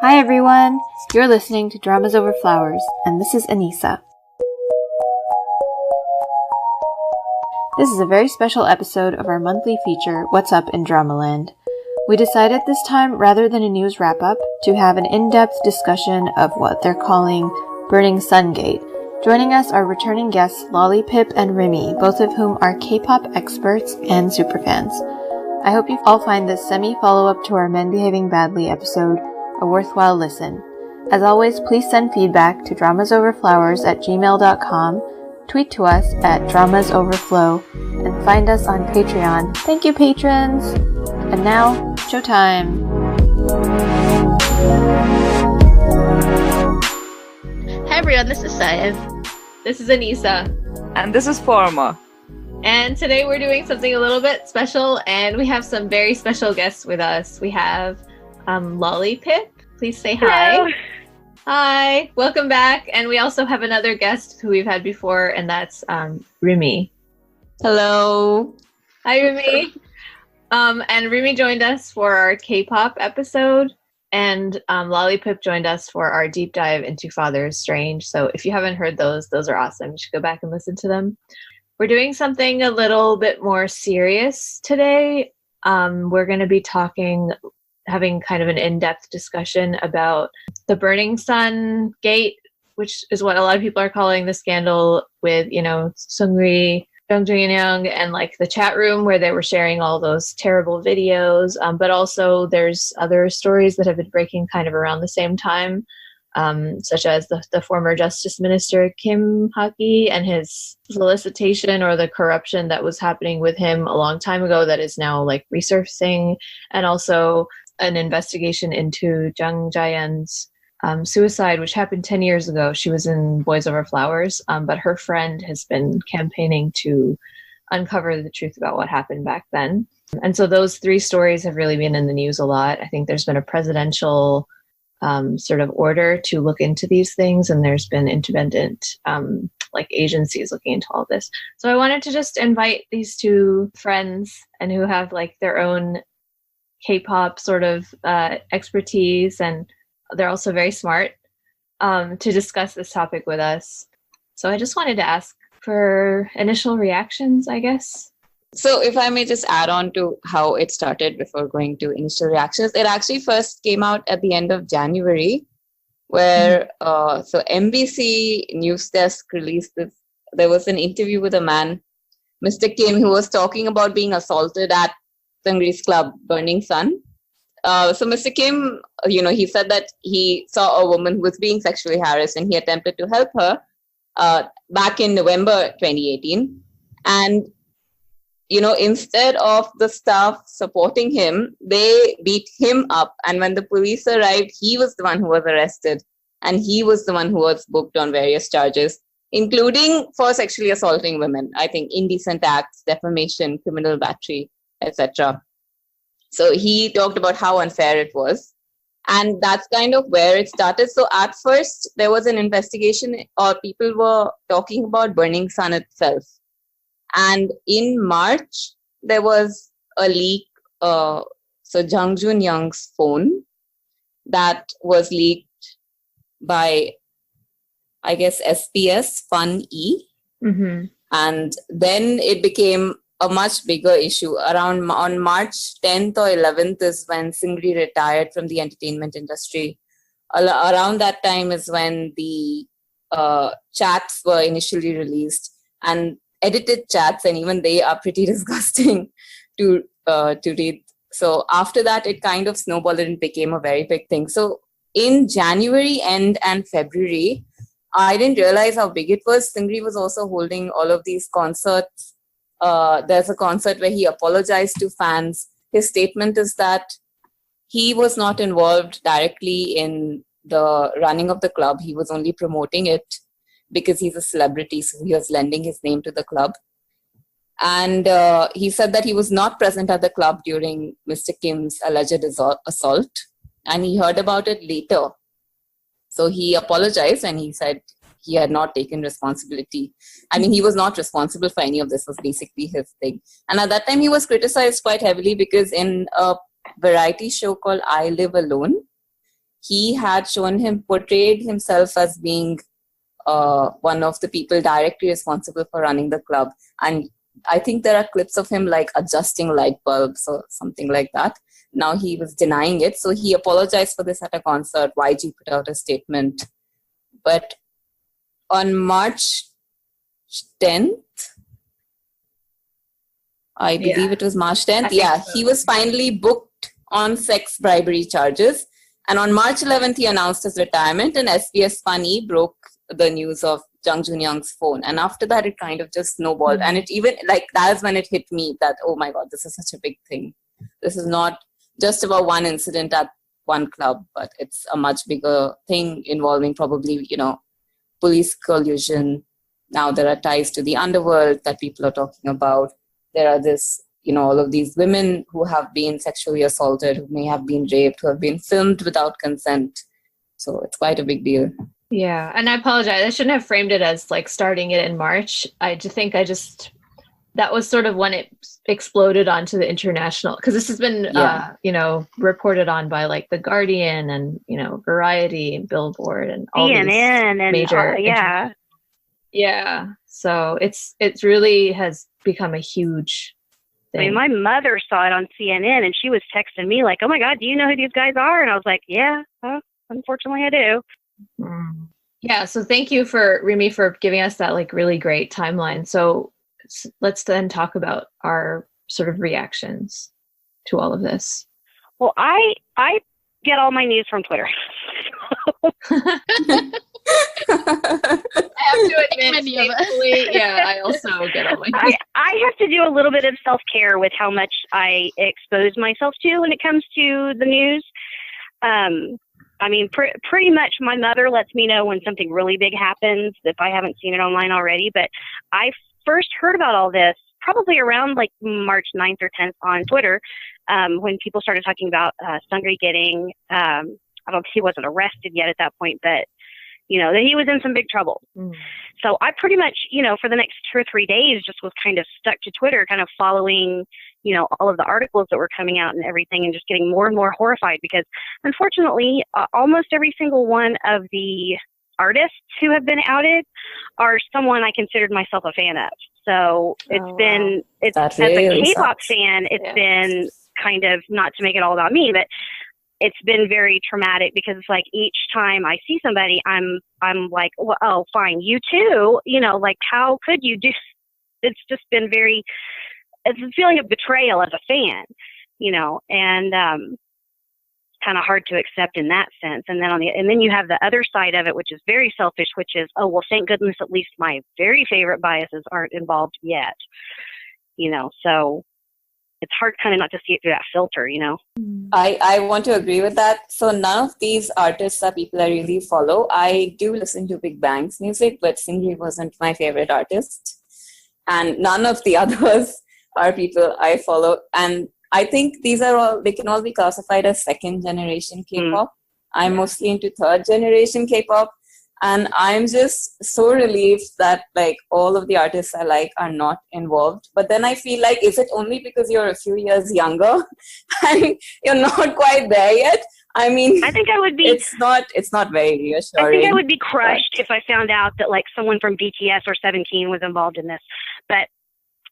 Hi everyone! You're listening to Dramas Over Flowers, and this is Anissa. This is a very special episode of our monthly feature, What's Up in Dramaland. We decided this time, rather than a news wrap-up, to have an in-depth discussion of what they're calling Burning Sun Gate. Joining us are returning guests LollyPip and Rimi, both of whom are K-pop experts and superfans. I hope you all find this semi-follow-up to our Men Behaving Badly episode a worthwhile listen. As always, please send feedback to dramasoverflowers@gmail.com, tweet to us at dramasoverflow, and find us on Patreon. Thank you, patrons! And now, showtime! Hi everyone, this is Syed. This is Anissa. And this is Forma. And today we're doing something a little bit special, and we have some very special guests with us. We have LollyPip. Please say hi. Hello. Hi, welcome back. And we also have another guest who we've had before, and that's Rimi. Hello. Hi, Rimi. And Rimi joined us for our K-pop episode, and LollyPip joined us for our deep dive into Father is Strange. So if you haven't heard those are awesome. You should go back and listen to them. We're doing something a little bit more serious today. We're going to be having kind of an in-depth discussion about the Burning Sun Gate, which is what a lot of people are calling the scandal with, Seungri, Young, and like the chat room where they were sharing all those terrible videos. But also there's other stories that have been breaking kind of around the same time, such as the former Justice Minister Kim Ha-ki and his solicitation or the corruption that was happening with him a long time ago that is now like resurfacing, and also an investigation into Jang Jae-yeon's suicide, which happened 10 years ago. She was in Boys Over Flowers, but her friend has been campaigning to uncover the truth about what happened back then. And so those three stories have really been in the news a lot. I think there's been a presidential sort of order to look into these things, and there's been independent agencies looking into all this. So I wanted to just invite these two friends and who have like their own K-pop sort of expertise, and they're also very smart, to discuss this topic with us. So I just wanted to ask for initial reactions, I guess. So if I may just add on to how it started before going to initial reactions, it actually first came out at the end of January, where so MBC News Desk released this. There was an interview with a man, Mr. Kim, who was talking about being assaulted at Seungri's club, Burning Sun. So Mr. Kim, he said that he saw a woman who was being sexually harassed and he attempted to help her back in November 2018. And, instead of the staff supporting him, they beat him up. And when the police arrived, he was the one who was arrested. And he was the one who was booked on various charges, including for sexually assaulting women. I think indecent acts, defamation, criminal battery, etc. So he talked about how unfair it was. And that's kind of where it started. So at first, there was an investigation, or people were talking about Burning Sun itself. And in March, there was a leak. So Jang Jun-young's phone that was leaked by, I guess, SPS Fun E. Mm-hmm. And then it became a much bigger issue. On March 10th or 11th is when Seungri retired from the entertainment industry. Around that time is when the chats were initially released, and edited chats, and even they are pretty disgusting to read. So after that, it kind of snowballed and became a very big thing. So in January end and February, I didn't realize how big it was. Seungri was also holding all of these concerts. There's a concert where he apologized to fans. His statement is that he was not involved directly in the running of the club. He was only promoting it because he's a celebrity, so he was lending his name to the club. And he said that he was not present at the club during Mr. Kim's alleged assault, and he heard about it later. So he apologized and he said he had not taken responsibility. I mean, he was not responsible for any of this, was basically his thing. And at that time, he was criticized quite heavily because in a variety show called I Live Alone, he had portrayed himself as being one of the people directly responsible for running the club. And I think there are clips of him like adjusting light bulbs or something like that. Now he was denying it. So he apologized for this at a concert. YG put out a statement. But on March 10th, I believe it was March 10th. Yeah, so. He was finally booked on sex bribery charges. And on March 11th, he announced his retirement, and SBS Funny broke the news of Jung Jun-young's phone. And after that, it kind of just snowballed. And it even, like, that is when it hit me that, oh my God, this is such a big thing. This is not just about one incident at one club, but it's a much bigger thing involving probably, you know, police collusion. Now there are ties to the underworld that people are talking about. There are this, you know, all of these women who have been sexually assaulted, who may have been raped, who have been filmed without consent. So it's quite a big deal. Yeah, and I apologize. I shouldn't have framed it as like starting it in March. I think that was sort of when it exploded onto the international, because this has been, you know, reported on by like The Guardian and, you know, Variety and Billboard and all CNN these and major, yeah. So it really has become a huge thing. I mean, my mother saw it on CNN and she was texting me like, "Oh my God, do you know who these guys are?" And I was like, "Yeah, well, unfortunately I do." Yeah, so thank you for Rimi for giving us that like really great timeline. So let's then talk about our sort of reactions to all of this. Well, I get all my news from Twitter. I have to admit, I also get all my news. I have to do a little bit of self-care with how much I expose myself to when it comes to the news. I mean, pretty much my mother lets me know when something really big happens if I haven't seen it online already. But I first heard about all this probably around like March 9th or 10th on Twitter when people started talking about Seungri getting, he wasn't arrested yet at that point, but, you know, that he was in some big trouble. So I pretty much, you know, for the next 2 or 3 days just was kind of stuck to Twitter, kind of following, you know, all of the articles that were coming out and everything, and just getting more and more horrified because unfortunately almost every single one of the artists who have been outed are someone I considered myself a fan of. So it's as a K-pop fan, it's been kind of, not to make it all about me, but it's been very traumatic because it's like each time I see somebody, I'm like, well, oh, fine, you too, you know, like how could you do? It's just been it's a feeling of betrayal as a fan, you know, and kind of hard to accept in that sense. And then you have the other side of it, which is very selfish, which is, oh, well, thank goodness at least my very favorite biases aren't involved yet, you know, so it's hard kind of not to see it through that filter, you know. I want to agree with that. So none of these artists are people I really follow. I do listen to Big Bang's music, but Seungri wasn't my favorite artist. And none of the others are people I follow. And I think they can all be classified as second generation K-pop. I'm mostly into third generation K-pop. And I'm just so relieved that like all of the artists I like are not involved. But then I feel like, is it only because you're a few years younger and you're not quite there yet? I mean, I think I would be. It's not very reassuring. I think I would be crushed if I found out that like someone from BTS or 17 was involved in this. But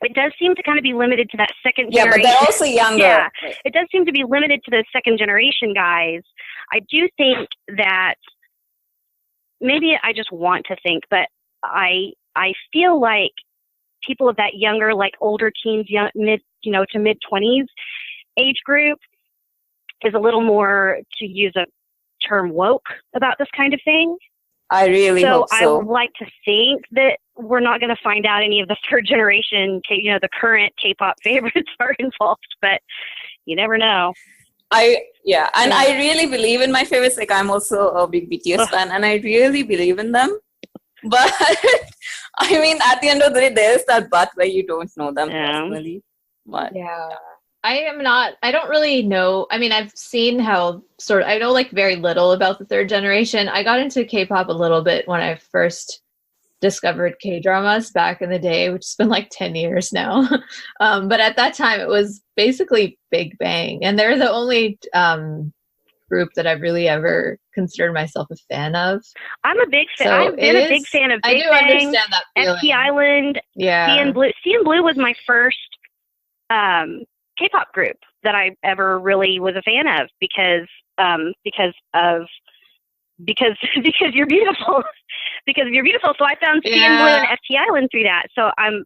it does seem to kind of be limited to that second generation. Yeah, but they're also younger. Yeah, it does seem to be limited to the second generation guys. I do think that. Maybe I just want to think, but I feel like people of that younger, like older teens, to mid 20s age group is a little more, to use a term, woke about this kind of thing. I really hope so. I would like to think that we're not going to find out any of the third generation, the current K-pop favorites are involved, but you never know. I really believe in my favorites. Like, I'm also a big BTS fan, and I really believe in them. But I mean, at the end of the day, there's that but where you don't know them personally. But I don't really know. I mean, I've seen how I know like very little about the third generation. I got into K-pop a little bit when I first discovered K-dramas back in the day, which has been like 10 years now. But at that time it was basically Big Bang, and they're the only group that I've really ever considered myself a fan of. I'm a big fan. So I've been a big fan of Big I do Bang, understand that feeling. FT Island, Yeah. CN Blue was my first K-pop group that I ever really was a fan of because you're beautiful. Because you're beautiful. So I found CN Blue and FT Island through that. So I'm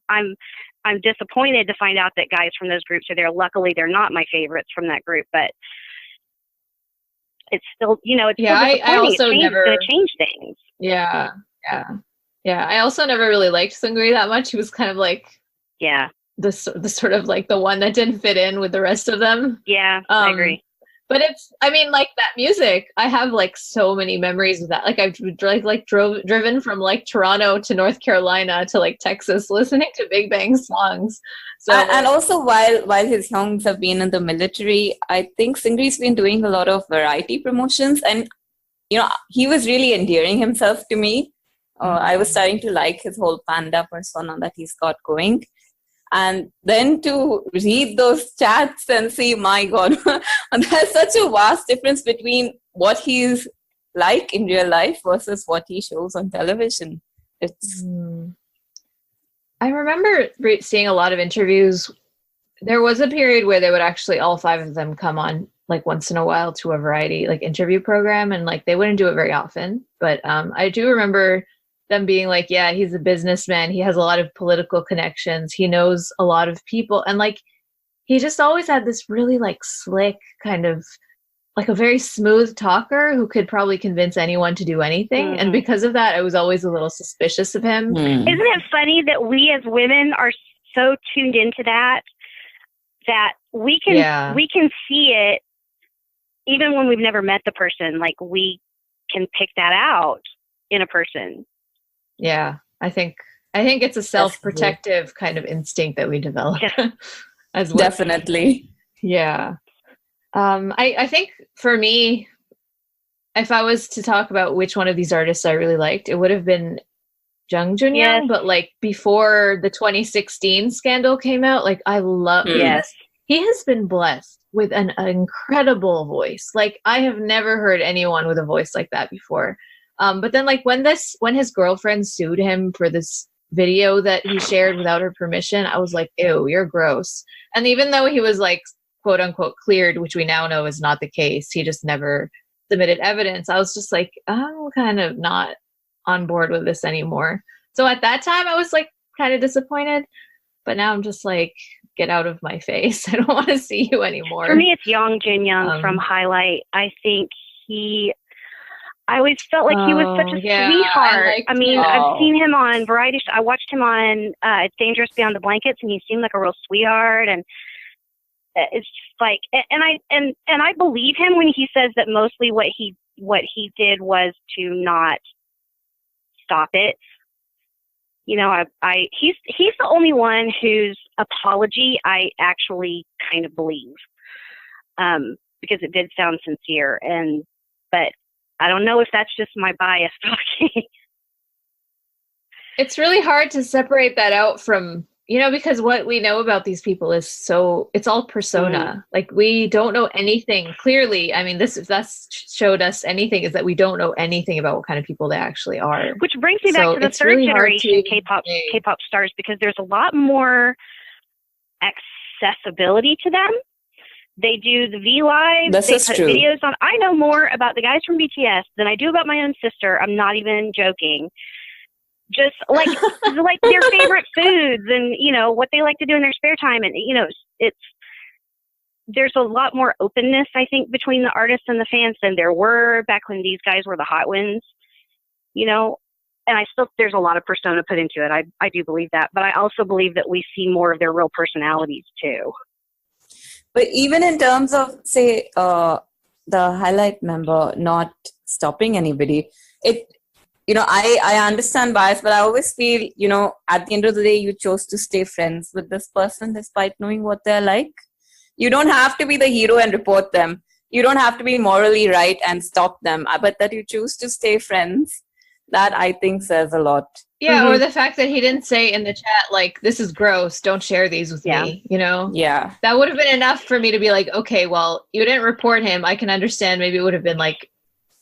disappointed to find out that guys from those groups are there. Luckily, they're not my favorites from that group, but it's still, it's still disappointing. I also it's going to change things. Yeah. I also never really liked Seungri that much. He was kind of like, the sort of like the one that didn't fit in with the rest of them. Yeah, I agree. But like that music, I have like so many memories of that. Like I've driven from like Toronto to North Carolina to like Texas listening to Big Bang songs. So and also while his songs have been in the military, I think Seungri's been doing a lot of variety promotions, and he was really endearing himself to me. I was starting to like his whole panda persona that he's got going. And then to read those chats and see, my God, there's such a vast difference between what he's like in real life versus what he shows on television. It's. I remember seeing a lot of interviews. There was a period where they would actually, all 5 of them, come on like once in a while to a variety like interview program, and like they wouldn't do it very often. But I do remember them being like, yeah, he's a businessman. He has a lot of political connections. He knows a lot of people. And like, he just always had this really like slick kind of like a very smooth talker who could probably convince anyone to do anything. Mm-hmm. And because of that, I was always a little suspicious of him. Isn't it funny that we as women are so tuned into that we can see it even when we've never met the person. Like we can pick that out in a person. Yeah, I think it's a self-protective kind of instinct that we develop as well. Definitely. Yeah. I think for me, if I was to talk about which one of these artists I really liked, it would have been Jung Junyoung. Yes. But like before the 2016 scandal came out, like I love. Yes, he has been blessed with an incredible voice. Like I have never heard anyone with a voice like that before. But then like when his girlfriend sued him for this video that he shared without her permission, I was like, ew, you're gross. And even though he was like, quote unquote, cleared, which we now know is not the case, he just never submitted evidence. I was just like, I'm kind of not on board with this anymore. So at that time I was like kind of disappointed, but now I'm just like, get out of my face. I don't want to see you anymore. For me, it's Jung Junyoung from Highlight. I think I always felt like he was such a sweetheart. I mean, I've seen him on variety. I watched him on Dangerous Beyond the Blankets, and he seemed like a real sweetheart. And it's just like, and I believe him when he says that mostly what he did was to not stop it. He's the only one whose apology I actually kind of believe, because it did sound sincere. But I don't know if that's just my bias talking. It's really hard to separate that out from, because what we know about these people is it's all persona. Mm-hmm. Like we don't know anything clearly. I mean, if that's showed us anything, is that we don't know anything about what kind of people they actually are. Which brings me back to the third generation K-pop stars, because there's a lot more accessibility to them. They do the V-Live. They put videos on. I know more about the guys from BTS than I do about my own sister. I'm not even joking. Just like their favorite foods and, what they like to do in their spare time. And, there's a lot more openness, I think, between the artists and the fans than there were back when these guys were the hot ones, and there's a lot of persona put into it. I do believe that, but I also believe that we see more of their real personalities too. But even in terms of, say, the Highlight member not stopping anybody, I understand bias, but I always feel, at the end of the day, you chose to stay friends with this person despite knowing what they're like. You don't have to be the hero and report them. You don't have to be morally right and stop them, but that you choose to stay friends. That I think says a lot. Yeah, or the fact that he didn't say in the chat, like, this is gross, don't share these with me, you know? Yeah. That would have been enough for me to be like, okay, well, you didn't report him. I can understand. Maybe it would have been, like,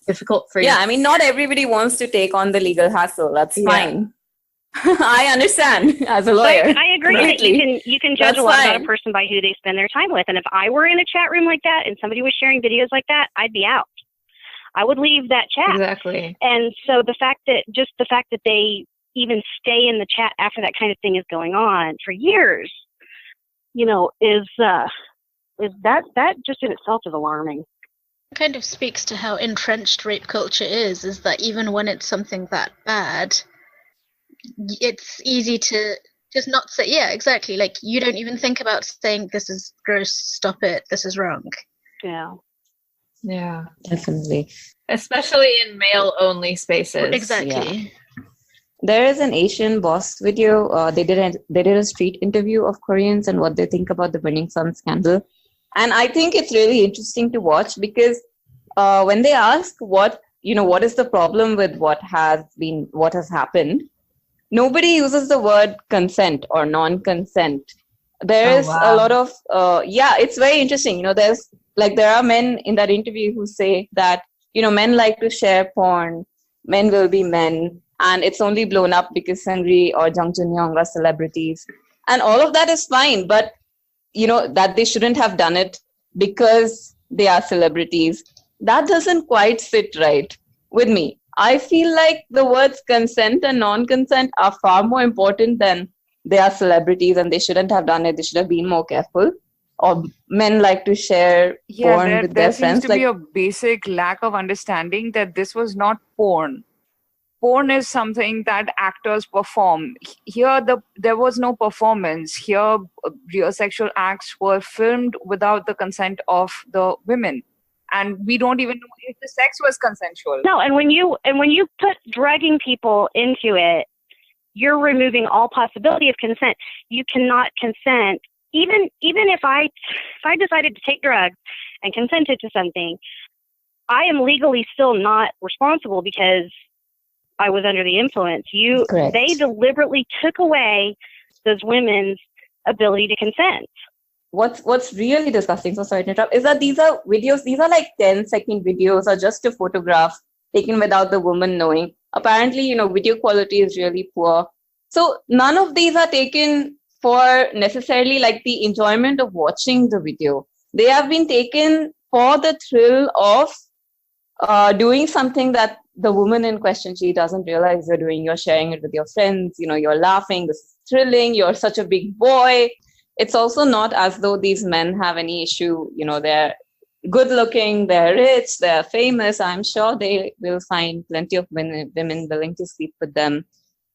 difficult for you. Yeah, I mean, not everybody wants to take on the legal hassle. That's fine. I understand as a lawyer. I agree that you can judge a lot about a person by who they spend their time with. And if I were in a chat room like that and somebody was sharing videos like that, I'd be out. I would leave that chat. Exactly. And so the fact that they even stay in the chat after that kind of thing is going on for years, you know, is that just in itself is alarming. It kind of speaks to how entrenched rape culture is that even when it's something that bad, it's easy to just not say, yeah, exactly. Like, you don't even think about saying, this is gross, stop it, this is wrong. Yeah. Yeah. Definitely. Especially in male-only spaces. Exactly. Yeah. There is an Asian Boss video. They did a street interview of Koreans and what they think about the Burning Sun scandal. And I think it's really interesting to watch because when they ask what is the problem with what has happened, nobody uses the word consent or non-consent. There is a lot of, it's very interesting. You know, there are men in that interview who say that, you know, men like to share porn, men will be men, and it's only blown up because Seungri or Jung Jun-young are celebrities. And all of that is fine, but, you know, that they shouldn't have done it because they are celebrities. That doesn't quite sit right with me. I feel like the words consent and non-consent are far more important than they are celebrities and they shouldn't have done it. They should have been more careful. Or men like to share porn with their friends. There seems to be a basic lack of understanding that this was not porn. Porn is something that actors perform. Here, there was no performance. Here, real sexual acts were filmed without the consent of the women. And we don't even know if the sex was consensual. No, and when you put drugging people into it, you're removing all possibility of consent. You cannot consent. Even if I decided to take drugs and consented to something, I am legally still not responsible because I was under the influence. They deliberately took away those women's ability to consent. What's really disgusting, so sorry to interrupt, is that these are videos, these are like 10-second videos or just a photograph taken without the woman knowing. Apparently, you know, video quality is really poor. So none of these are taken for necessarily like the enjoyment of watching the video. They have been taken for the thrill of doing something that the woman in question, she doesn't realize you're doing. You're sharing it with your friends, you know, you're laughing, this is thrilling, you're such a big boy. It's also not as though these men have any issue, you know, they're good looking, they're rich, they're famous. I'm sure they will find plenty of women willing to sleep with them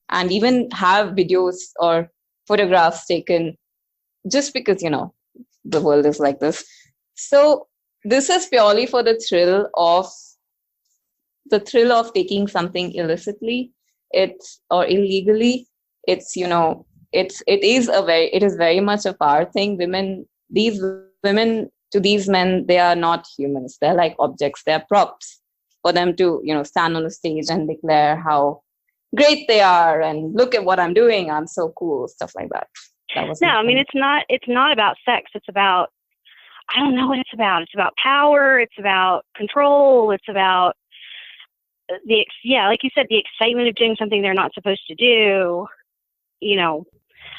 and even have videos or photographs taken just because, you know, the world is like this. So this is purely for the thrill of taking something illicitly, or illegally. It's, you know, it is very much a power thing. These women to these men, they are not humans. They're like objects. They're props for them to, you know, stand on the stage and declare how great they are and look at what I'm doing. I'm so cool, stuff like that. I mean, it's not about sex. It's about, I don't know what it's about. It's about power. It's about control. It's about like you said, the excitement of doing something they're not supposed to do. You know,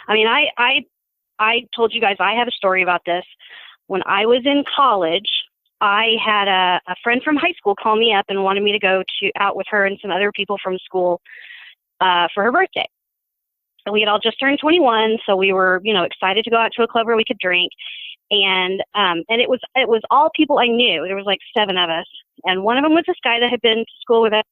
I mean, I told you guys I have a story about this. When I was in college, I had a friend from high school call me up and wanted me to go out with her and some other people from school for her birthday. And we had all just turned 21, so we were, you know, excited to go out to a club where we could drink. And it was all people I knew. There was like 7 of us, and one of them was this guy that had been to school with us.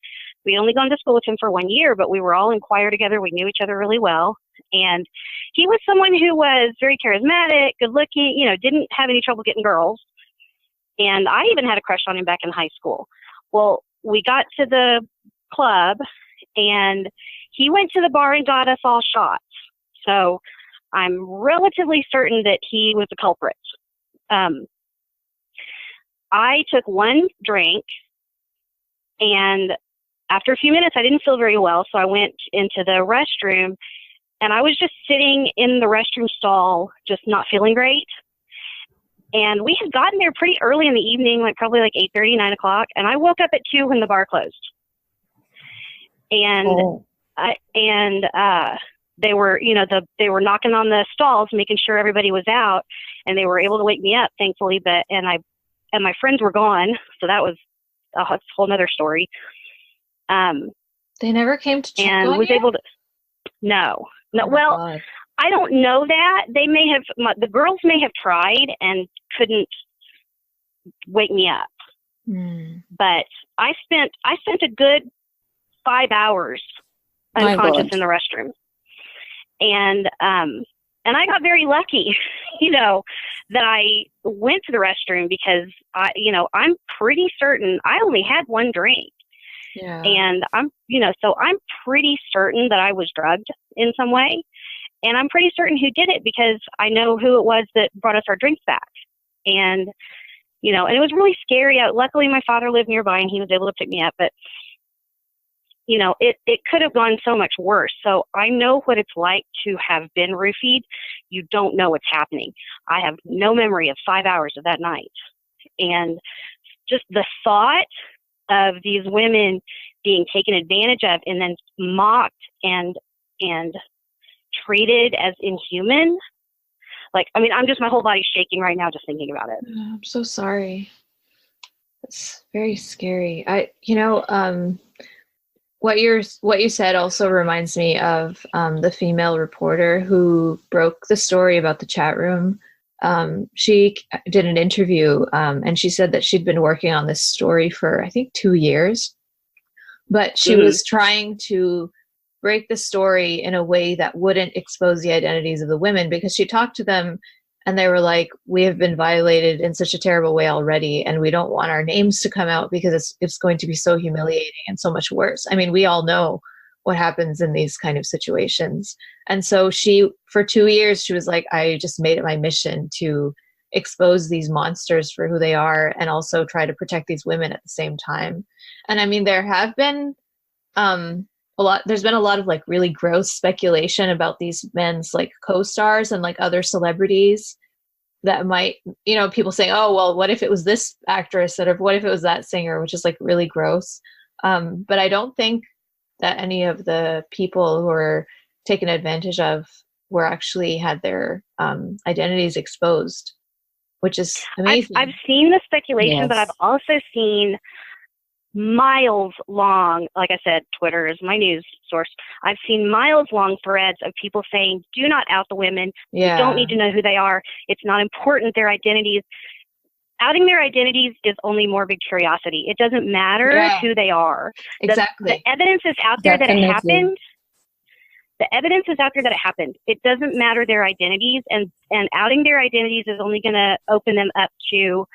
We'd only gone to school with him for 1 year, but we were all in choir together. We knew each other really well. And he was someone who was very charismatic, good looking, you know, didn't have any trouble getting girls. And I even had a crush on him back in high school. Well, we got to the club and he went to the bar and got us all shots. So I'm relatively certain that he was the culprit. I took one drink and after a few minutes, I didn't feel very well, so I went into the restroom, and I was just sitting in the restroom stall, just not feeling great. And we had gotten there pretty early in the evening, like probably like 8:30, 9 o'clock, and I woke up at 2 when the bar closed. And they were, they were knocking on the stalls, making sure everybody was out, and they were able to wake me up, thankfully. And my friends were gone, so that was a whole nother story. They never came to check and on was you? able to. No. Oh Well, God. I don't know that. They may have. The girls may have tried and couldn't wake me up. But I spent a good 5 hours My unconscious God. in the restroom, and I got very lucky, that I went to the restroom because I'm pretty certain I only had one drink. Yeah. And so I'm pretty certain that I was drugged in some way. And I'm pretty certain who did it because I know who it was that brought us our drinks back. And, and it was really scary. Luckily, my father lived nearby and he was able to pick me up. But, it could have gone so much worse. So I know what it's like to have been roofied. You don't know what's happening. I have no memory of 5 hours of that night. And just the thought of these women being taken advantage of and then mocked and treated as inhuman. My whole body's shaking right now just thinking about it. I'm so sorry. It's very scary. What you said also reminds me of the female reporter who broke the story about the chat room. She did an interview and she said that she'd been working on this story for, I think, 2 years, but she was trying to break the story in a way that wouldn't expose the identities of the women, because she talked to them and they were like, we have been violated in such a terrible way already, and we don't want our names to come out because it's going to be so humiliating and so much worse. I mean, we all know what happens in these kind of situations. And so for 2 years, she was like, I just made it my mission to expose these monsters for who they are and also try to protect these women at the same time. And I mean, there have been there's been a lot of like really gross speculation about these men's like co-stars and like other celebrities that might, people saying, oh, well, what if it was this actress, or what if it was that singer, which is like really gross. But I don't think that any of the people who were taken advantage of were actually had their identities exposed, which is amazing. I've seen the speculation, Yes. but I've also seen miles long, like I said, Twitter is my news source. I've seen miles long threads of people saying, do not out the women. Yeah. You don't need to know who they are. It's not important, their identities. Outing their identities is only morbid curiosity. It doesn't matter who they are. Exactly. The evidence is out there that it Definitely. happened. The evidence is out there that it happened. It doesn't matter their identities, and outing their identities is only going to open them up to,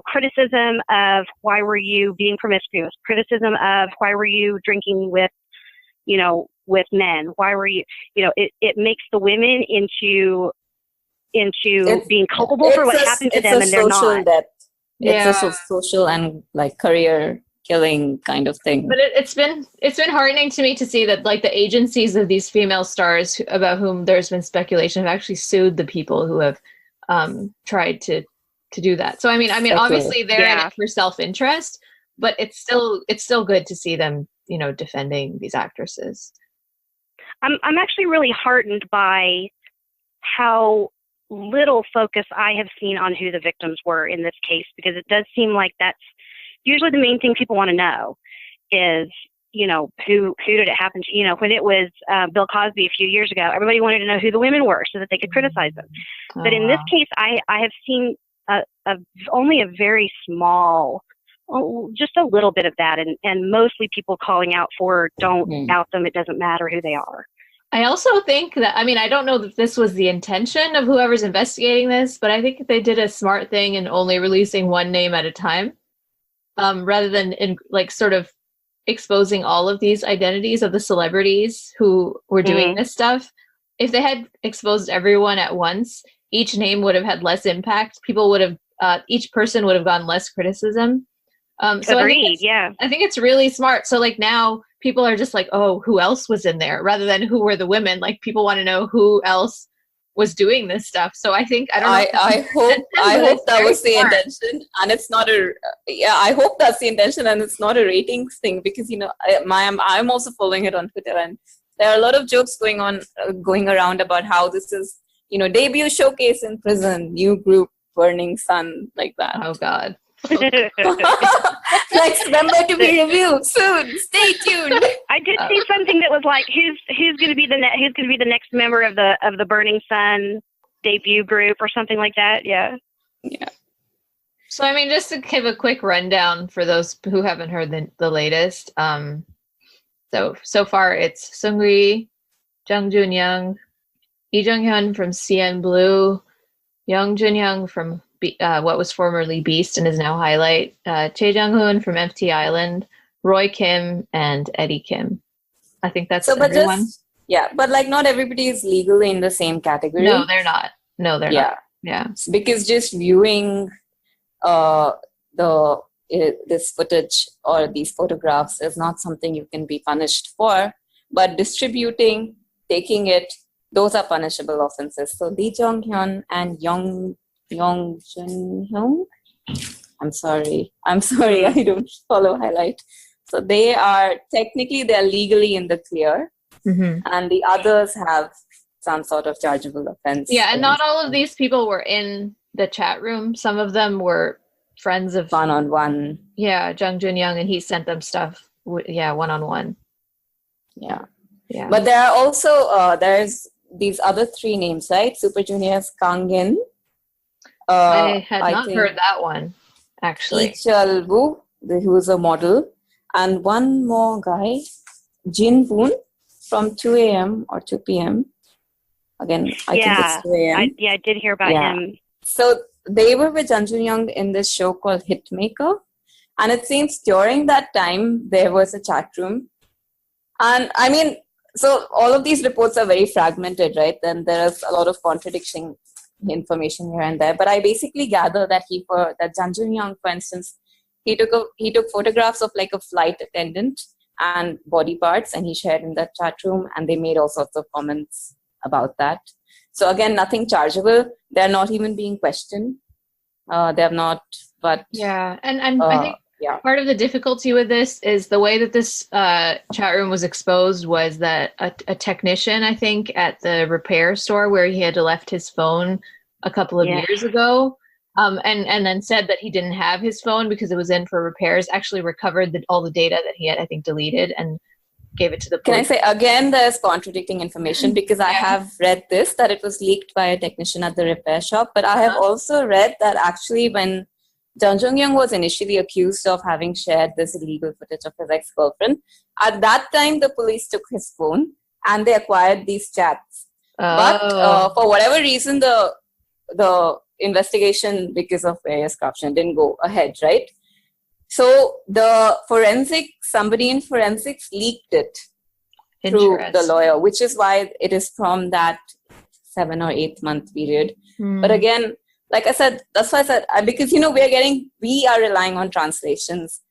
criticism of why were you being promiscuous, criticism of why were you drinking with men, why were you, it makes the women into being culpable for what happened to them, and they're not. It's a social and like career killing kind of thing. But it's been heartening to me to see that like the agencies of these female stars about whom there's been speculation have actually sued the people who have tried to do that. So I mean obviously they're in it for self-interest, but it's still good to see them defending these actresses. I'm actually really heartened by how little focus I have seen on who the victims were in this case, because it does seem like that's usually the main thing people want to know is, who did it happen to? When it was Bill Cosby a few years ago, everybody wanted to know who the women were so that they could criticize them. But in this case, I have seen only a very small, just a little bit of that, and mostly people calling out for don't out them, it doesn't matter who they are. I also think that, I don't know if this was the intention of whoever's investigating this, but I think they did a smart thing in only releasing one name at a time, rather than in like sort of exposing all of these identities of the celebrities who were doing this stuff. If they had exposed everyone at once, each name would have had less impact. People would have, each person would have gotten less criticism. So Agreed. I think it's really smart. So like now people are just like, oh, who else was in there, rather than who were the women. Like people want to know who else was doing this stuff. So I think I don't know. I hope that was the smart. intention, and it's not a. Yeah, I hope that's the intention, and it's not a ratings thing, because I'm also following it on Twitter, and there are a lot of jokes going around about how this is debut showcase in prison, new group, Burning Sun, like that. Oh God. Next member to be reviewed soon. Stay tuned. I did see something that was like, who's going to be the next member of the Burning Sun debut group or something like that. Yeah. Yeah. So I mean, just to give a quick rundown for those who haven't heard the latest. So far it's Seungri, Jung Junyoung, Lee Jung Hyun from CN Blue, Young Junyoung from what was formerly Beast and is now Highlight, Chae Jung-hoon from FT Island, Roy Kim, and Eddie Kim. I think that's everyone. But like not everybody is legally in the same category. No, they're not. Not. Yeah. Because just viewing this footage or these photographs is not something you can be punished for, but distributing, taking it, those are punishable offenses. So Lee Jong-hyun and Young Jun-hyung. I'm sorry, I don't follow Highlight. So they're legally in the clear, and the others have some sort of chargeable offense. Yeah, and not all of these people were in the chat room. Some of them were friends of one-on-one. Yeah, Jung Jun-young, and he sent them stuff. One-on-one. Yeah. But there are also there's these other three names, right? Super Junior's Kangin. I had not heard that one, actually. Lee Chul-woo, who is a model, and one more guy, Jin Boon, from 2 a.m. or 2 p.m. Again, I think it's 2 a.m. I did hear about him. So they were with Jung Jun-young in this show called Hitmaker, and it seems during that time there was a chat room, and I mean, so all of these reports are very fragmented, right? Then there is a lot of contradiction information here and there, but I basically gather that Jung Jun-young, for instance, he took photographs of like a flight attendant and body parts, and he shared in that chat room, and they made all sorts of comments about that. So again, nothing chargeable. They're not even being questioned. They're not. But and I think part of the difficulty with this is the way that this chat room was exposed was that a technician, I think, at the repair store where he had left his phone a couple of years ago, and then said that he didn't have his phone because it was in for repairs, actually recovered all the data that he had, I think, deleted and gave it to the police. Can I say, again, there's contradicting information, because I have read this, that it was leaked by a technician at the repair shop, but I have also read that actually when Jung Jun-young was initially accused of having shared this illegal footage of his ex-girlfriend, at that time the police took his phone and they acquired these chats. But for whatever reason, the investigation, because of various corruption, didn't go ahead, right? So somebody in forensics leaked it through the lawyer, which is why it is from that 7 or 8 month period. But again, like I said, that's why I said, because, we are relying on translations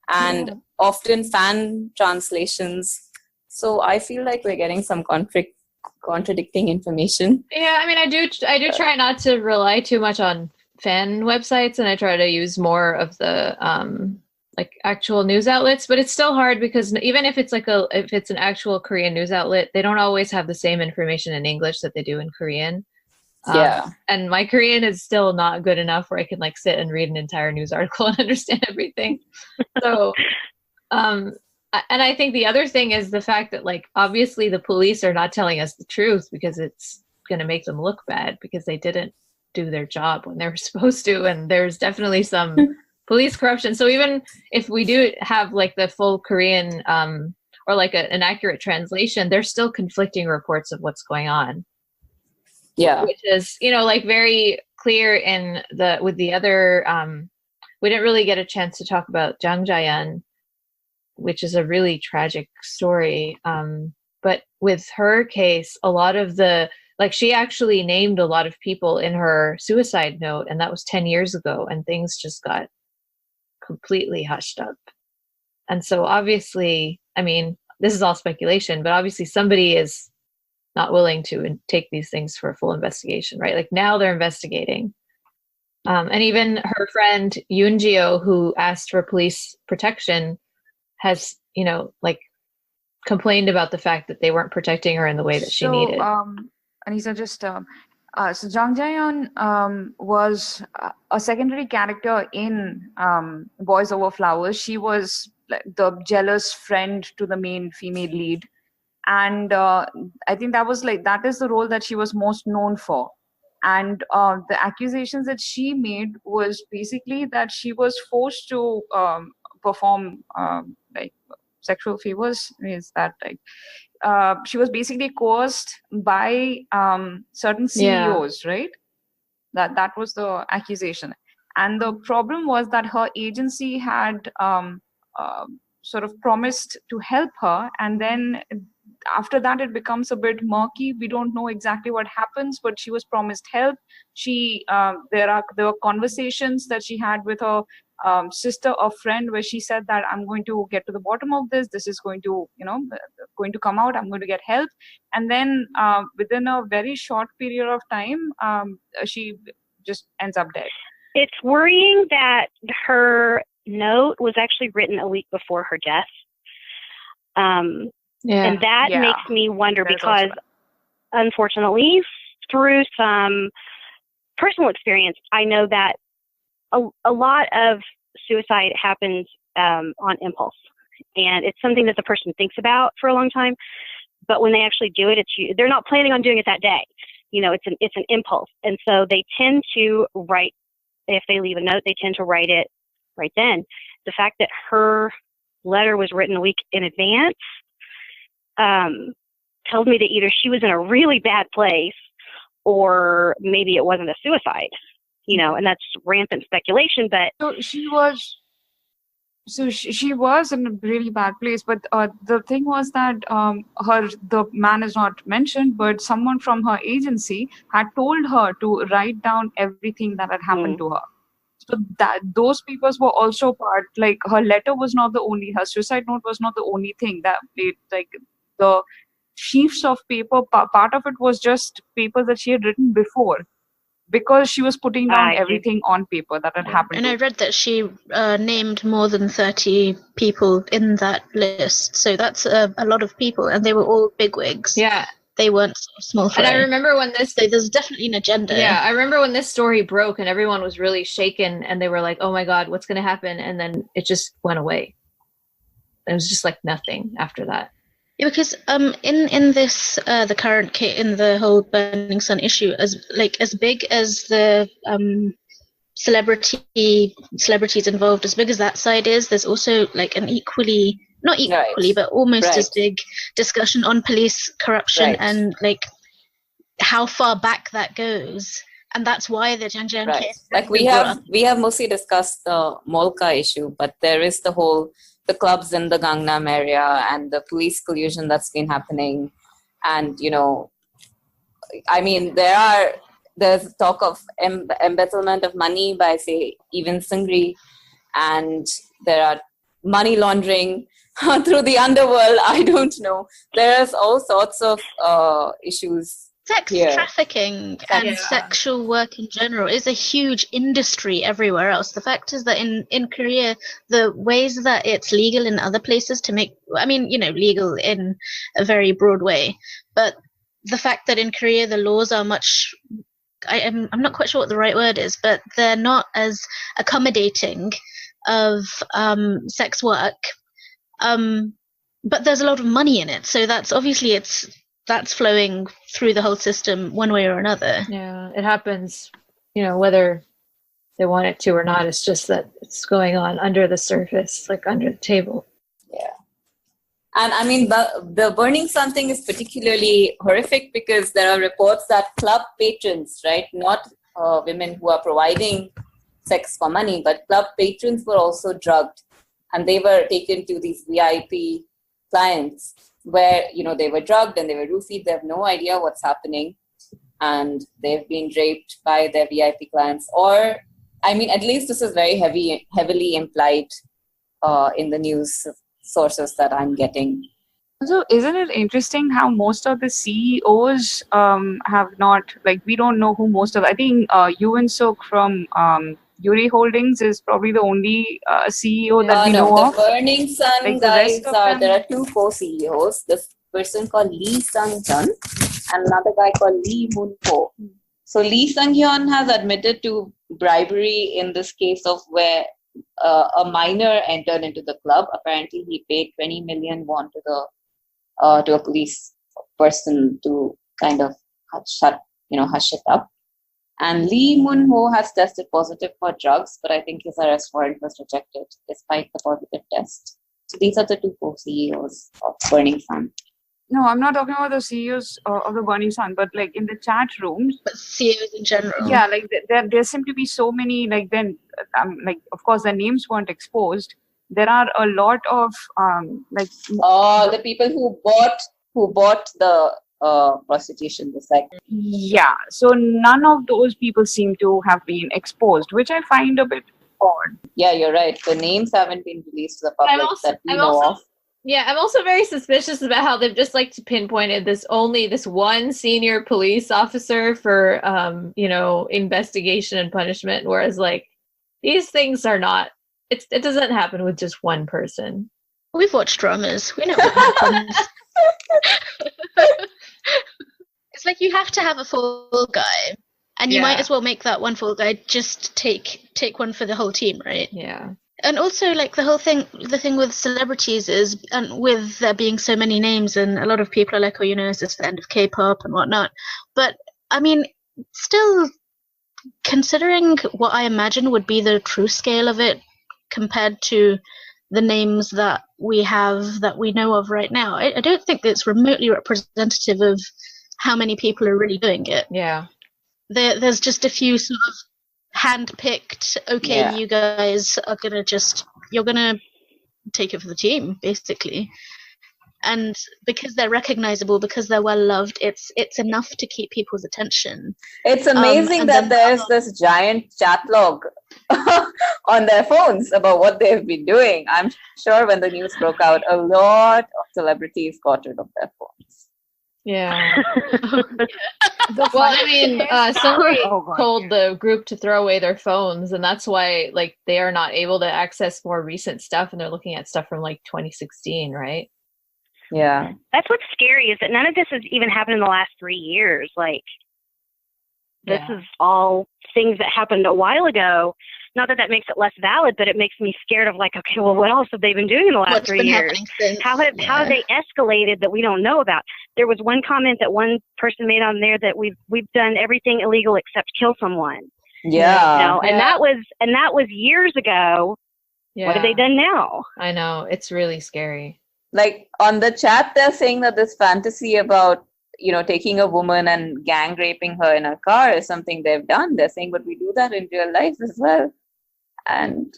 and often fan translations. So I feel like we're getting some contradicting information. Yeah, I mean, I do try not to rely too much on fan websites, and I try to use more of the like actual news outlets, but it's still hard because even if it's if it's an actual Korean news outlet, they don't always have the same information in English that they do in Korean. And my Korean is still not good enough where I can sit and read an entire news article and understand everything. So and I think the other thing is the fact that obviously the police are not telling us the truth because it's going to make them look bad because they didn't do their job when they were supposed to, and there's definitely some police corruption. So even if we do have the full Korean or an accurate translation, there's still conflicting reports of what's going on. Yeah, which is very clear in with the other. We didn't really get a chance to talk about Jang Jae-yeon, which is a really tragic story. But with her case, a lot of she actually named a lot of people in her suicide note, and that was 10 years ago, and things just got completely hushed up. And so obviously, I mean, this is all speculation, but obviously somebody is not willing to take these things for a full investigation, right? Like now they're investigating. And even her friend Yoonjio, who asked for police protection, has, like complained about the fact that they weren't protecting her in the way that she needed. Anisa, just so Jang Jae-yeon was a secondary character in Boys Over Flowers. She was like the jealous friend to the main female lead, and I think that is the role that she was most known for. And the accusations that she made was basically that she was forced to perform like sexual favors. Is that like she was basically coerced by certain CEOs, right? That was the accusation. And the problem was that her agency had sort of promised to help her, and then after that it becomes a bit murky. We don't know exactly what happens, but she was promised help. She there were conversations that she had with her sister or friend where she said that I'm going to get to the bottom of this. This is going to going to come out. I'm going to get help. And then within a very short period of time, she just ends up dead. It's worrying that her note was actually written a week before her death. And that makes me wonder because, unfortunately, through some personal experience, I know that a lot of suicide happens on impulse. And it's something that the person thinks about for a long time. But when they actually do it, they're not planning on doing it that day. It's an impulse. And so they tend to write, if they leave a note, they tend to write it right then. The fact that her letter was written a week in advance tells me that either she was in a really bad place or maybe it wasn't a suicide, and that's rampant speculation. But she was in a really bad place. But the thing was that the man is not mentioned, but someone from her agency had told her to write down everything that had happened to her. So that those people were also part. Like her letter was not her suicide note was not the only thing that like the sheafs of paper. Part of it was just papers that she had written before, because she was putting down everything on paper that had happened. And I read that she named more than 30 people in that list. So that's a lot of people, and they were all bigwigs. Yeah. They weren't small fry. And I remember when so there's definitely an agenda. Yeah, I remember when this story broke and everyone was really shaken and they were like, oh my God, what's going to happen? And then it just went away. It was just like nothing after that. Yeah, because in this the current case, in the whole Burning Sun issue, as big as the celebrities involved, as big as that side is, there's also like an not equally, but almost as big discussion on police corruption and like how far back that goes. And that's why the Jang Jae-yeon case. Like we have mostly discussed the Molka issue, but there is the clubs in the Gangnam area and the police collusion that's been happening. And, I mean, there's talk of embezzlement of money by, say, even Seungri, and there are money laundering through the underworld. I don't know. There's all sorts of issues. Sex trafficking and sexual work in general is a huge industry everywhere else. The fact is that in Korea, the ways that it's legal in other places legal in a very broad way, but the fact that in Korea the laws are much, I'm not quite sure what the right word is, but they're not as accommodating of sex work. But there's a lot of money in it, so that's obviously that's flowing through the whole system one way or another. Yeah, it happens, whether they want it to or not. It's just that it's going on under the surface, like under the table. Yeah. And I mean, the Burning Sun thing is particularly horrific because there are reports that club patrons, right, not women who are providing sex for money, but club patrons were also drugged. And they were taken to these VIP clients where, they were drugged and they were roofied. They have no idea what's happening. And they've been raped by their VIP clients. I mean, at least this is very heavily implied in the news sources that I'm getting. So isn't it interesting how most of the CEOs have not, like, we don't know who most of, I think Yuan Suk from Yuri Holdings is probably the only CEO that we know the of. Burning Sun Like the guys rest of them? there are two co-CEOs. This person called Lee Sung-hyun and another guy called Lee Moon-ho. So Lee Sung-hyun has admitted to bribery in this case of where a minor entered into the club. Apparently, he paid 20 million won to a police person to kind of hush it up. And Lee Moon-ho has tested positive for drugs, but I think his arrest warrant was rejected despite the positive test. So these are the two co-CEOs of Burning Sun. No, I'm not talking about the CEOs of the Burning Sun, but like in the chat rooms. But CEOs in general. Yeah, like there seem to be so many, like then, like of course their names weren't exposed. There are a lot of the people who bought the prostitution, the site. Yeah, so none of those people seem to have been exposed, which I find a bit odd. Yeah, you're right. The names haven't been released to the public that we know of. Yeah, I'm also very suspicious about how they've just like pinpointed this one senior police officer for investigation and punishment, whereas like these things are not. It doesn't happen with just one person. We've watched dramas. We know what happens. It's like you have to have a fall guy, and you might as well make that one fall guy just take one for the whole team, right? Yeah. And also, like the thing with celebrities is, and with there being so many names, and a lot of people are like, oh, is this the end of K-pop and whatnot? But I mean, still, considering what I imagine would be the true scale of it compared to the names that we know of right now, I don't think it's remotely representative of how many people are really doing it. Yeah. There's just a few sort of hand-picked, you guys are you're gonna take it for the team, basically. And because they're recognizable, because they're well loved, it's enough to keep people's attention. It's amazing that there's this giant chat log on their phones about what they've been doing. I'm sure when the news broke out, a lot of celebrities got rid of their phones. Yeah. Seungri told the group to throw away their phones, and that's why like they are not able to access more recent stuff, and they're looking at stuff from like 2016, right? Yeah. That's what's scary, is that none of this has even happened in the last 3 years. Like, this is all things that happened a while ago. Not that makes it less valid, but it makes me scared of like, okay, well, what else have they been doing in the last 3 years? How have they escalated that we don't know about? There was one comment that one person made on there that we've done everything illegal except kill someone. Yeah. And that was years ago. Yeah. What have they done now? I know, it's really scary. Like on the chat, they're saying that this fantasy about taking a woman and gang raping her in a car is something they've done. They're saying, but we do that in real life as well. And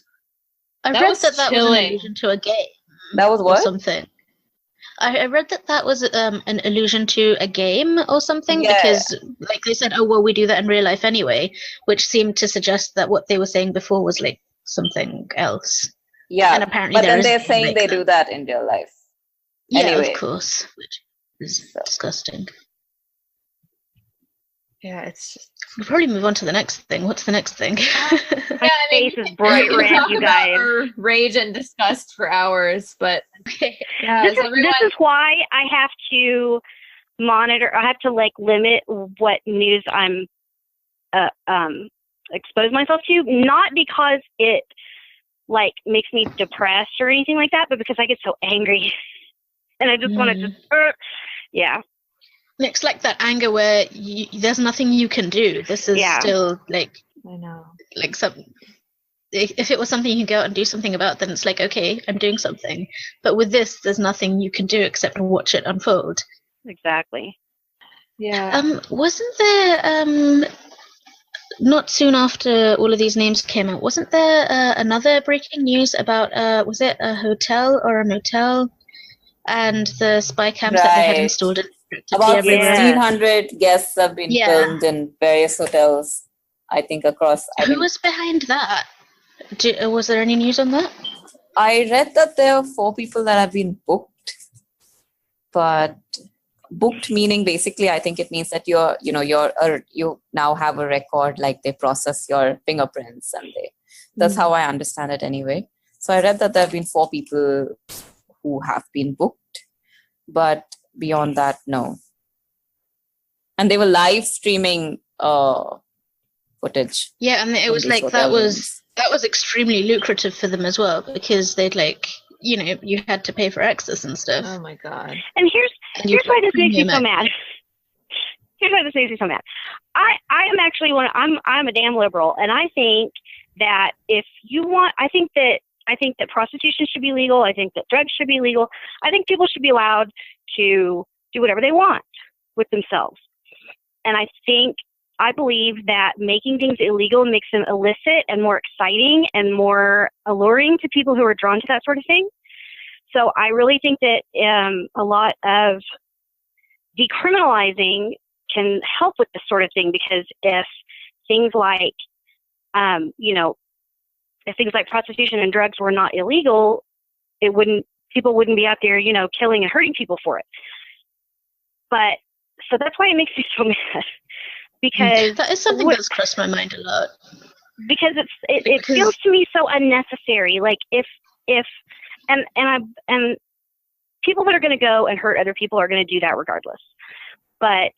I read that was an allusion to a game. That was what? Or something. I read that was an allusion to a game or something, because like they said, oh, well, we do that in real life anyway, which seemed to suggest that what they were saying before was like something else. Yeah, and apparently but then they're saying they do that in real life. Yeah, anyway. Of course, which is disgusting. Yeah, it's just... We'll probably move on to the next thing. What's the next thing? My face is bright red, you guys. Rage and disgust for hours, but this is why I have to monitor. I have to like limit what news I'm expose myself to. Not because it like makes me depressed or anything like that, but because I get so angry and I just want to yeah. It's like that anger where there's nothing you can do. This is still like, I know, like if it was something you can go out and do something about, then it's like, okay, I'm doing something. But with this, there's nothing you can do except watch it unfold. Exactly. Yeah. Wasn't there not soon after all of these names came out, wasn't there another breaking news about was it a hotel or a motel and the spy cams that they had installed? About 1,600 guests have been filmed in various hotels. I think across. Who was behind that? Was there any news on that? I read that there are 4 people that have been booked, but booked meaning basically, I think it means that you now have a record, like they process your fingerprints and that's how I understand it anyway. So I read that there have been 4 people who have been booked, but beyond that, no. And they were live streaming footage. Yeah, and it was like that was extremely lucrative for them as well, because they'd you had to pay for access and stuff. Oh my god! And here's why this makes me so mad. Here's why this makes me so mad. I am actually I'm a damn liberal, and I think that if you want, I think that prostitution should be legal. I think that drugs should be legal. I think people should be allowed to do whatever they want with themselves. And I believe that making things illegal makes them illicit and more exciting and more alluring to people who are drawn to that sort of thing. So I really think that a lot of decriminalizing can help with this sort of thing, because if things like, if things like prostitution and drugs were not illegal, people wouldn't be out there, killing and hurting people for it. But so that's why it makes me so mad. Because that is something that's crossed my mind a lot. Because it feels to me so unnecessary. Like if and people that are going to go and hurt other people are going to do that regardless. And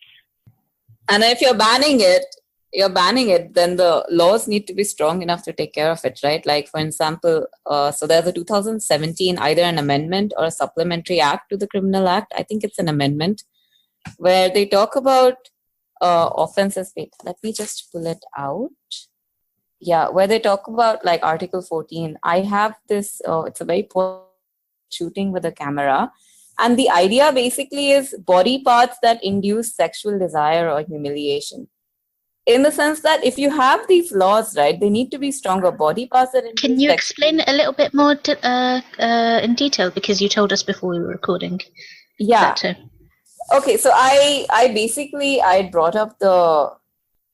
if you're banning it, then the laws need to be strong enough to take care of it, right? Like, for example, so there's a 2017 either an amendment or a supplementary act to the Criminal Act. I think it's an amendment where they talk about offenses. Wait, let me just pull it out. Yeah, where they talk about like Article 14. I have this, it's a very poor shooting with a camera. And the idea basically is body parts that induce sexual desire or humiliation. In the sense that if you have these laws, right, they need to be stronger. Body parts that induce. Can you explain it a little bit more in detail? Because you told us before we were recording. Yeah. Okay, so I brought up the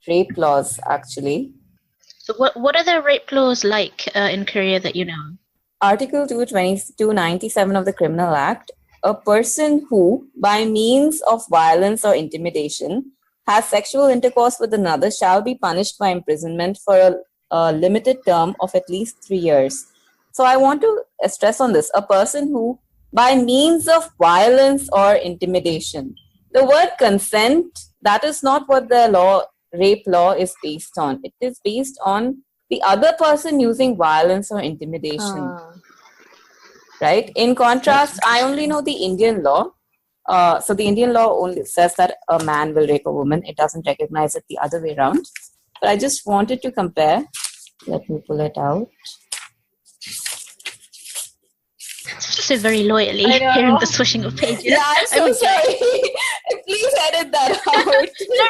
rape laws actually. So what are the rape laws like in Korea that you know? Article 297 of the Criminal Act. A person who, by means of violence or intimidation, has sexual intercourse with another shall be punished by imprisonment for a limited term of at least 3 years. So I want to stress on this. A person who, by means of violence or intimidation. The word consent, that is not what the rape law is based on. It is based on the other person using violence or intimidation. Right? In contrast, I only know the Indian law. So the Indian law only says that a man will rape a woman. It doesn't recognize it the other way around. But I just wanted to compare. Let me pull it out. So very loyally hearing the swishing of pages. Yeah, I'm so sorry. Please edit that out. No,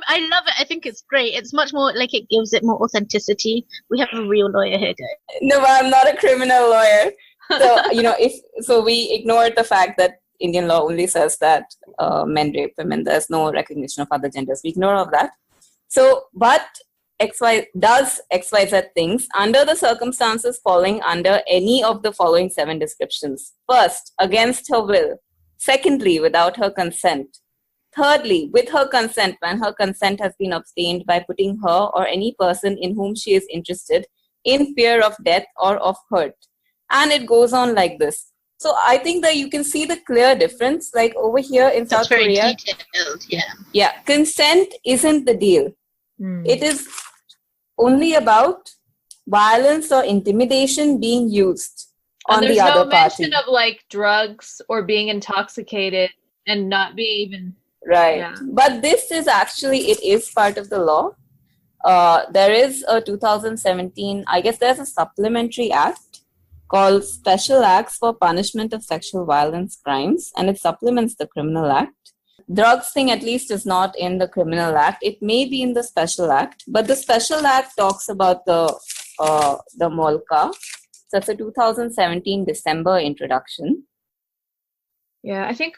I love it. I think it's great. It's much more like it gives it more authenticity. We have a real lawyer here, guys. No, but I'm not a criminal lawyer. So, we ignored the fact that Indian law only says that men rape women. There's no recognition of other genders. We ignore all of that. So, but XY does XYZ things under the circumstances falling under any of the following 7 descriptions. First, against her will. Secondly, without her consent. Thirdly, with her consent, when her consent has been obtained by putting her or any person in whom she is interested in fear of death or of hurt. And it goes on like this. So I think that you can see the clear difference. Like over here in South Korea. Very detailed, yeah. Yeah, consent isn't the deal. It is only about violence or intimidation being used on the other party. There's no mention of like drugs or being intoxicated and not being even... Right. Yeah. But this is actually, it is part of the law. There is a 2017, I guess there's a supplementary act called Special Acts for Punishment of Sexual Violence Crimes, and it supplements the Criminal Act. Drugs thing at least is not in the Criminal Act. It may be in the Special Act, but the Special Act talks about the Molka. So it's a 2017 December introduction. Yeah, I think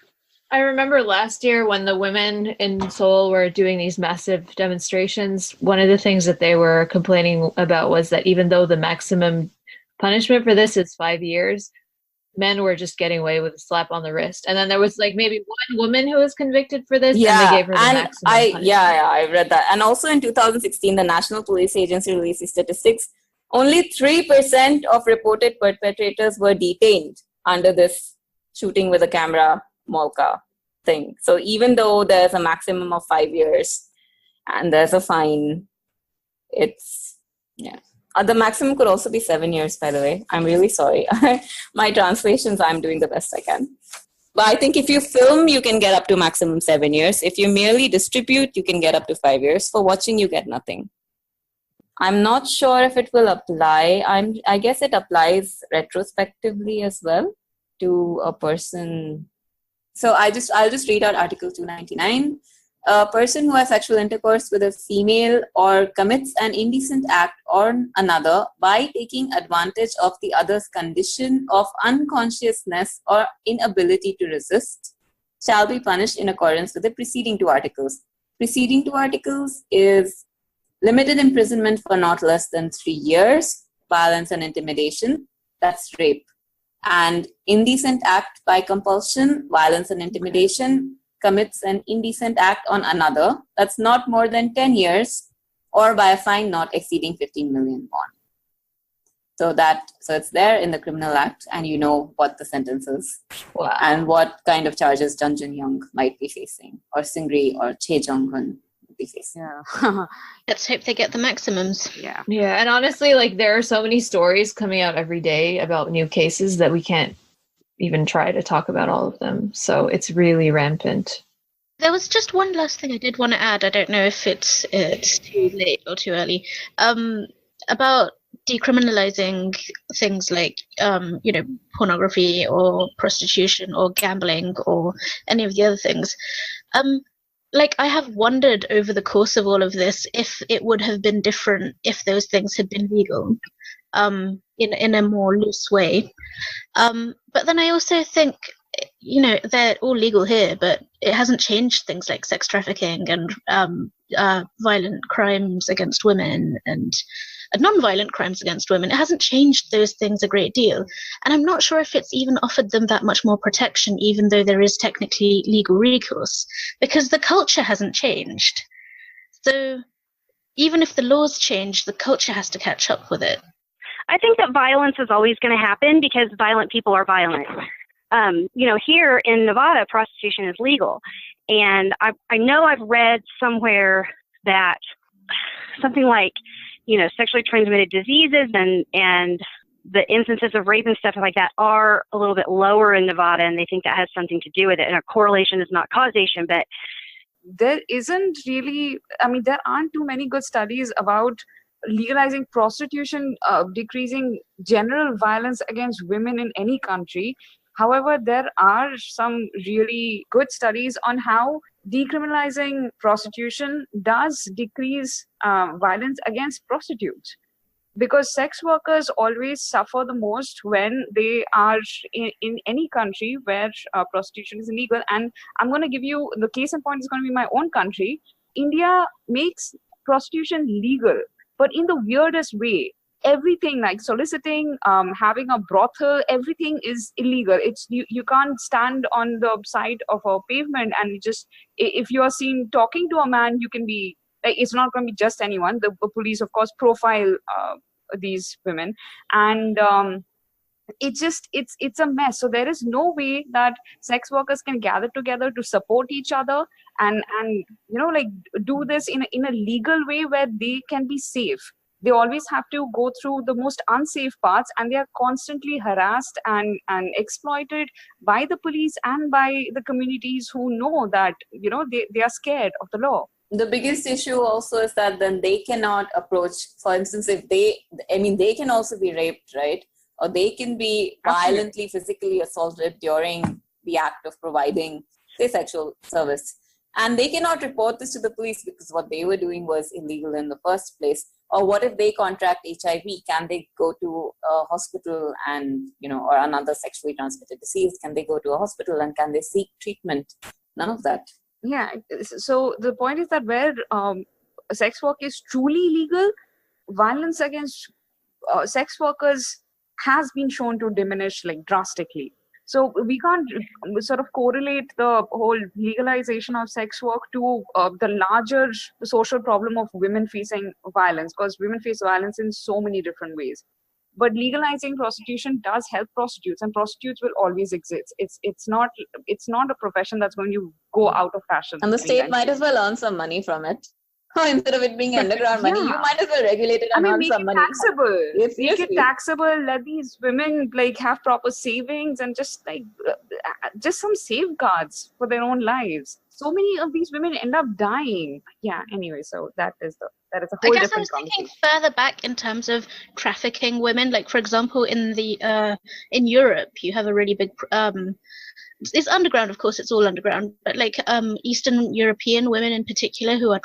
I remember last year when the women in Seoul were doing these massive demonstrations, one of the things that they were complaining about was that even though the maximum punishment for this is 5 years, men were just getting away with a slap on the wrist. And then there was like maybe one woman who was convicted for this, and they gave her the maximum punishment. I read that. And also in 2016, the National Police Agency released statistics. Only 3% of reported perpetrators were detained under this shooting with a camera Molka thing. So even though there's a maximum of 5 years and there's a fine, it's, yeah. The maximum could also be 7 years, by the way. I'm really sorry. My translations, I'm doing the best I can. But I think if you film, you can get up to maximum 7 years. If you merely distribute, you can get up to 5 years. For watching, you get nothing. I'm not sure if it will apply. I guess it applies retrospectively as well to a person. So I'll just read out Article 299. A person who has sexual intercourse with a female or commits an indecent act on another by taking advantage of the other's condition of unconsciousness or inability to resist shall be punished in accordance with the preceding two articles. Preceding two articles is limited imprisonment for not less than 3 years, violence and intimidation, that's rape. And indecent act by compulsion, violence and intimidation, commits an indecent act on another, that's not more than 10 years, or by a fine not exceeding 15 million won. So it's there in the Criminal Act, and you know what the sentence is. Wow. And what kind of charges Jun Jun-young might be facing, or Seungri or Chae Jong-hun would be facing. Yeah. Let's hope they get the maximums. Yeah. Yeah, and honestly, like there are so many stories coming out every day about new cases that we can't even try to talk about all of them. So it's really rampant. There was just one last thing I did want to add. I don't know if it's too late or too early. About decriminalizing things like pornography or prostitution or gambling or any of the other things. Like I have wondered over the course of all of this if it would have been different if those things had been legal. In a more loose way. But then I also think, they're all legal here, but it hasn't changed things like sex trafficking and violent crimes against women and non-violent crimes against women. It hasn't changed those things a great deal. And I'm not sure if it's even offered them that much more protection, even though there is technically legal recourse, because the culture hasn't changed. So even if the laws change, the culture has to catch up with it. I think that violence is always going to happen because violent people are violent. Here in Nevada, prostitution is legal. And I know I've read somewhere that something like, sexually transmitted diseases and the instances of rape and stuff like that are a little bit lower in Nevada, and they think that has something to do with it. And a correlation is not causation, but there isn't really, there aren't too many good studies about legalizing prostitution, decreasing general violence against women in any country. However, there are some really good studies on how decriminalizing prostitution does decrease violence against prostitutes. Because sex workers always suffer the most when they are in any country where prostitution is illegal. And I'm going to give you, the case in point is going to be my own country. India makes prostitution legal, but in the weirdest way. Everything like soliciting, having a brothel, everything is illegal. It's you can't stand on the side of a pavement and just, if you are seen talking to a man, you can be, like, it's not going to be just anyone. The police, of course, profile these women, and it's a mess. So there is no way that sex workers can gather together to support each other and do this in a legal way where they can be safe. They always have to go through the most unsafe parts, and they are constantly harassed and exploited by the police and by the communities who know that, they are scared of the law. The biggest issue also is that then they cannot approach, for instance, if they can also be raped, right? Or they can be violently, physically assaulted during the act of providing, say, sexual service. And they cannot report this to the police because what they were doing was illegal in the first place. Or what if they contract HIV? Can they go to a hospital and, or another sexually transmitted disease? Can they go to a hospital and can they seek treatment? None of that. Yeah. So the point is that where sex work is truly legal, violence against sex workers has been shown to diminish like drastically. So we can't sort of correlate the whole legalization of sex work to the larger social problem of women facing violence, because women face violence in so many different ways. But legalizing prostitution does help prostitutes, and prostitutes will always exist. It's not a profession that's going to go out of fashion. And the state might as well earn some money from it. Instead of it being underground money, you might as well regulate it and earn some money. Taxable. Make it taxable. Let these women like have proper savings and just some safeguards for their own lives. So many of these women end up dying. Yeah. Anyway, so that is a whole different conversation. I guess I was thinking further back in terms of trafficking women. Like, for example, in Europe, you have a really big it's underground, of course, it's all underground, but like Eastern European women in particular who are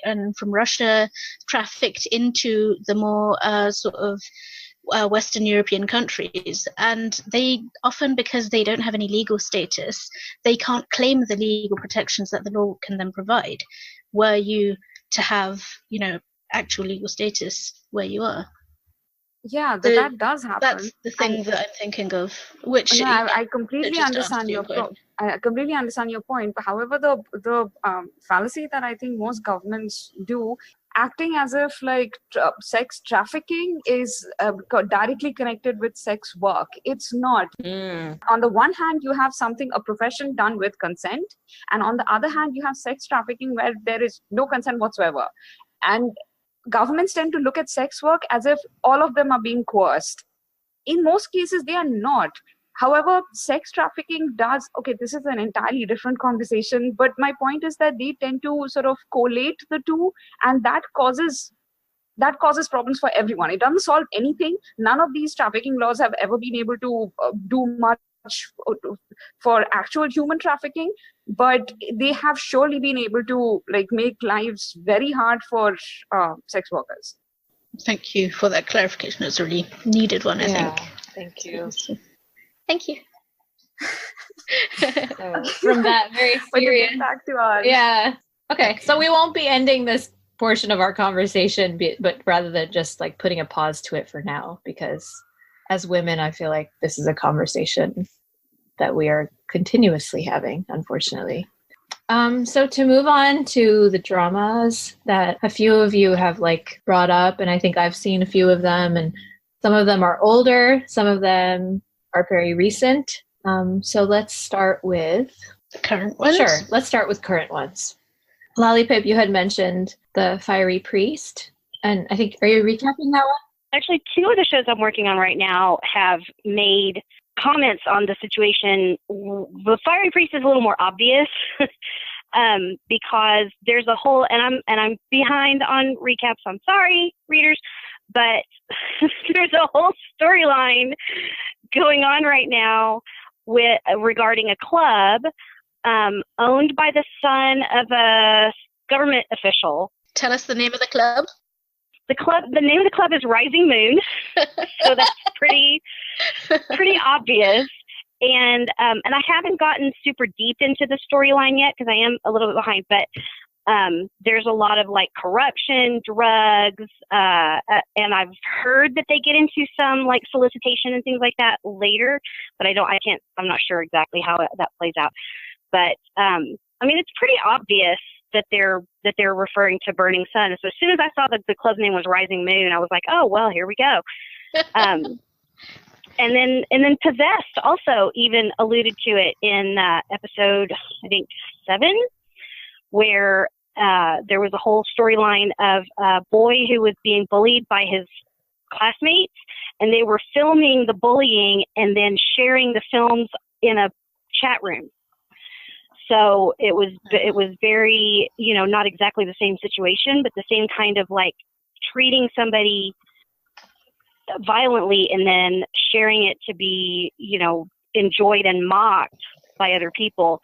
and from Russia trafficked into the more sort of Western European countries, and they often, because they don't have any legal status, they can't claim the legal protections that the law can then provide, were you to have actual legal status where you are. Yeah, that does happen. That's the thing that I'm thinking of. Which I completely understand your point. I completely understand your point. But however, the fallacy that I think most governments do, acting as if like sex trafficking is directly connected with sex work. It's not. On the one hand, you have a profession done with consent, and on the other hand, you have sex trafficking where there is no consent whatsoever. And governments tend to look at sex work as if all of them are being coerced. In most cases, they are not. However, sex trafficking does, this is an entirely different conversation, but my point is that they tend to sort of collate the two, and that causes problems for everyone. It doesn't solve anything. None of these trafficking laws have ever been able to do much for actual human trafficking, but they have surely been able to like make lives very hard for sex workers. Thank you for that clarification. It's a really needed one, I think. Thank you. Thank you. So, from that very serious back to us. Yeah. Okay, so we won't be ending this portion of our conversation, but rather than just like putting a pause to it for now, because as women, I feel like this is a conversation that we are continuously having, unfortunately. So to move on to the dramas that a few of you have like brought up, and I think I've seen a few of them, and some of them are older, some of them are very recent. So let's start with the current ones. Sure, let's start with current ones. LollyPip, you had mentioned The Fiery Priest, and I think, are you recapping that one? Actually, two of the shows I'm working on right now have made comments on the situation. The Fiery Priest is a little more obvious because there's a whole, and I'm behind on recaps. I'm sorry, readers, but there's a whole storyline going on right now regarding a club owned by the son of a government official. Tell us the name of the club. The name of the club is Rising Moon, so that's pretty obvious. And I haven't gotten super deep into the storyline yet because I am a little bit behind. But there's a lot of like corruption, drugs, and I've heard that they get into some like solicitation and things like that later. But I'm not sure exactly how that plays out. But I mean, it's pretty obvious that they're referring to Burning Sun. So as soon as I saw that the club's name was Rising Moon, I was like, oh well, here we go. And then Possessed also even alluded to it in episode, I think 7, where there was a whole storyline of a boy who was being bullied by his classmates, and they were filming the bullying and then sharing the films in a chat room. So it was very, not exactly the same situation, but the same kind of like treating somebody violently and then sharing it to be, enjoyed and mocked by other people.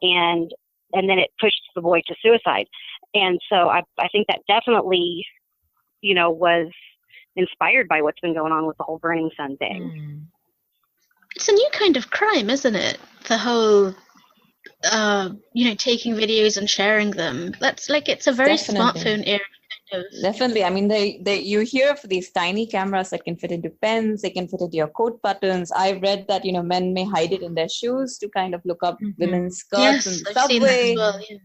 And then it pushed the boy to suicide. And so I think that definitely, was inspired by what's been going on with the whole Burning Sun thing. It's a new kind of crime, isn't it? The whole, taking videos and sharing them. That's like, it's a very smartphone era kind of. Definitely. I mean, you hear of these tiny cameras that can fit into pens, they can fit into your coat buttons. I read that, men may hide it in their shoes to kind of look up women's skirts in the I've seen that subway. as well, yeah.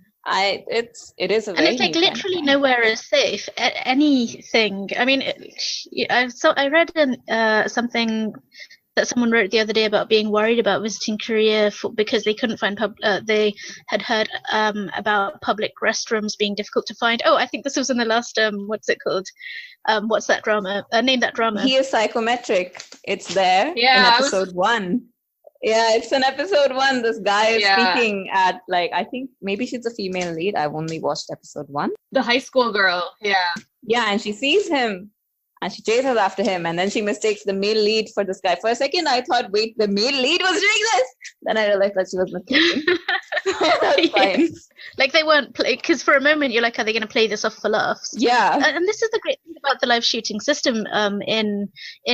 It is a And very it's like new literally kind of nowhere is safe. Anything. I mean, I read something that someone wrote the other day about being worried about visiting Korea because they couldn't find they had heard about public restrooms being difficult to find. Oh, I think this was in the last what's it called? What's that drama? Name that drama. He is psychometric. It's there in episode 1. Yeah, it's in episode 1. This guy is speaking at, I think maybe she's a female lead. I've only watched episode 1. The high school girl. Yeah. Yeah, and she sees him and she chases after him, and then she mistakes the male lead for this guy. For a second, I thought, wait, the male lead was doing this. Then I realized that she was mistaken. That's fine. Like they weren't because for a moment you're like, are they going to play this off for laughs? Yeah. And this is the great thing about the live shooting system in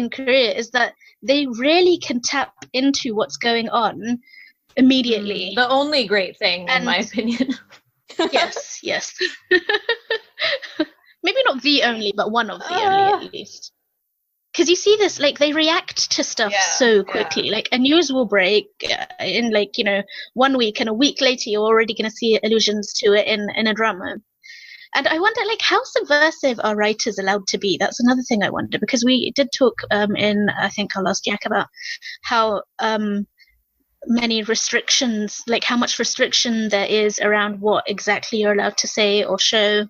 Korea is that they really can tap into what's going on immediately. The only great thing, in my opinion. Yes. Maybe not the only, but one of the only at least. Because you see this, they react to stuff so quickly. Like a news will break in 1 week, and a week later you're already going to see allusions to it in a drama. And I wonder, how subversive are writers allowed to be? That's another thing I wonder, because we did talk in, I think, our last yak about how many restrictions, how much restriction there is around what exactly you're allowed to say or show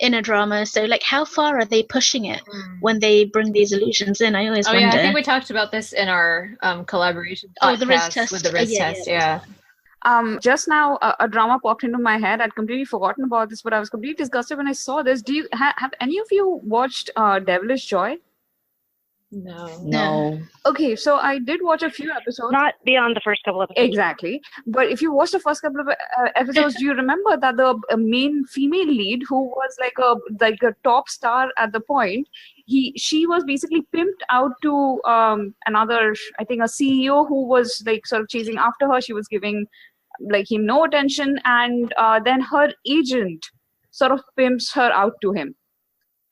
in a drama. So how far are they pushing it when they bring these illusions in? I always wonder. I think we talked about this in our collaboration the Riz test with the Riz test. Yeah. Just now a drama popped into my head. I'd completely forgotten about this, but I was completely disgusted when I saw this. Do you have any of you watched Devilish Joy? No. Okay, so I did watch a few episodes. Not beyond the first couple of episodes. Exactly. But if you watch the first couple of episodes, do you remember that the main female lead, who was like a top star at the point, she was basically pimped out to another, I think, a CEO who was sort of chasing after her. She was giving him no attention, and then her agent sort of pimps her out to him.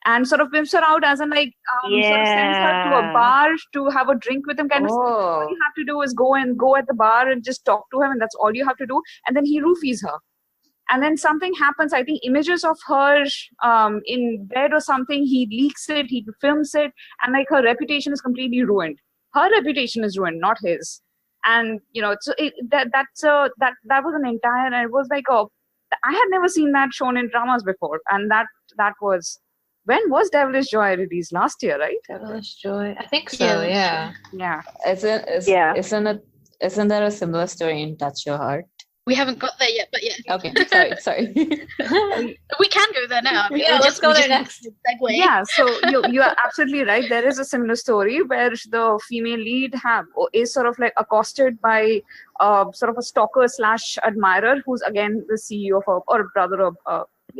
And sort of pimps her out as in sort of sends her to a bar to have a drink with him. All you have to do is go at the bar and just talk to him, and that's all you have to do. And then he roofies her. And then something happens. I think images of her in bed or something. He leaks it. He films it, and her reputation is completely ruined. Her reputation is ruined, not his. And so that was an entire. And it was I had never seen that shown in dramas before, and that was. When was Devilish Joy released? Last year, right? Devilish Joy, I think so. Yeah. Isn't there a similar story in Touch Your Heart? We haven't got there yet, but yeah. Okay, sorry. We can go there now. Let's go there next. Segue. Yeah, so you are absolutely right. There is a similar story where the female lead is sort of accosted by sort of a stalker / admirer who's again the CEO of or brother of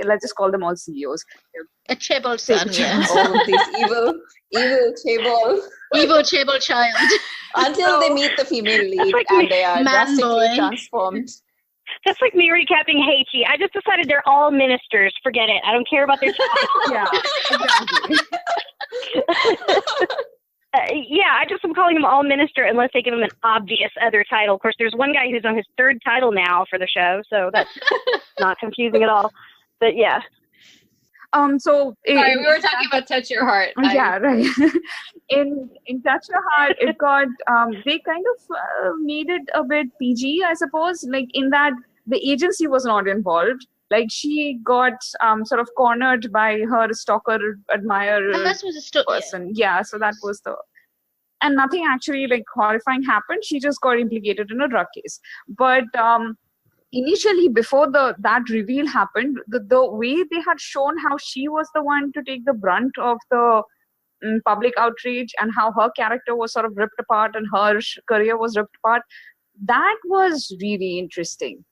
let's just call them all CEOs. A chaebol son, yeah. All of these evil chaebol. Evil chaebol child. Until they meet the female lead and they are drastically transformed. That's like me recapping Haiti. I just decided they're all ministers. Forget it. I don't care about their title. Yeah, exactly. I just am calling them all minister unless they give them an obvious other title. Of course, there's one guy who's on his 3rd title now for the show, so that's not confusing at all. But yeah. Sorry, we were talking about Touch Your Heart. Yeah, right. In Touch Your Heart, it got they kind of made it a bit PG, I suppose. In that the agency was not involved. She got sort of cornered by her stalker admirer person. Yeah, so that was and nothing actually horrifying happened. She just got implicated in a drug case. But initially, before that reveal happened, the way they had shown how she was the one to take the brunt of the public outrage and how her character was sort of ripped apart and her career was ripped apart, that was really interesting,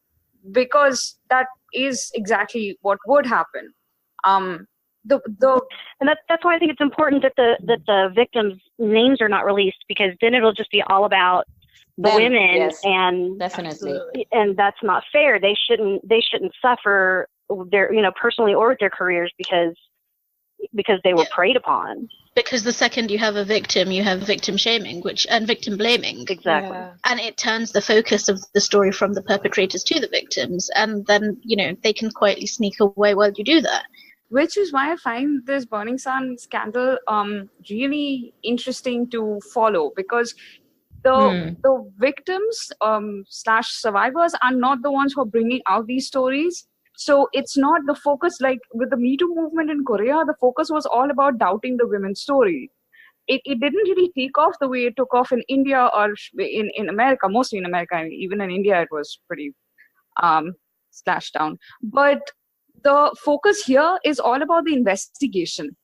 because that is exactly what would happen. And that's why I think it's important that the victims' names are not released, because then it'll just be all about the women, yes, and definitely, and that's not fair. They shouldn't suffer their, personally or with their careers because they were preyed upon. Because the second you have a victim, you have victim shaming, and victim blaming. Exactly. Yeah. And it turns the focus of the story from the perpetrators to the victims, and then they can quietly sneak away while you do that. Which is why I find this Burning Sun scandal really interesting to follow, because the victims slash survivors are not the ones who are bringing out these stories. So it's not the focus, like with the Me Too movement in Korea, the focus was all about doubting the women's story. It didn't really take off the way it took off in India or in America, mostly in America. I mean, even in India, it was pretty slashed down. But the focus here is all about the investigation.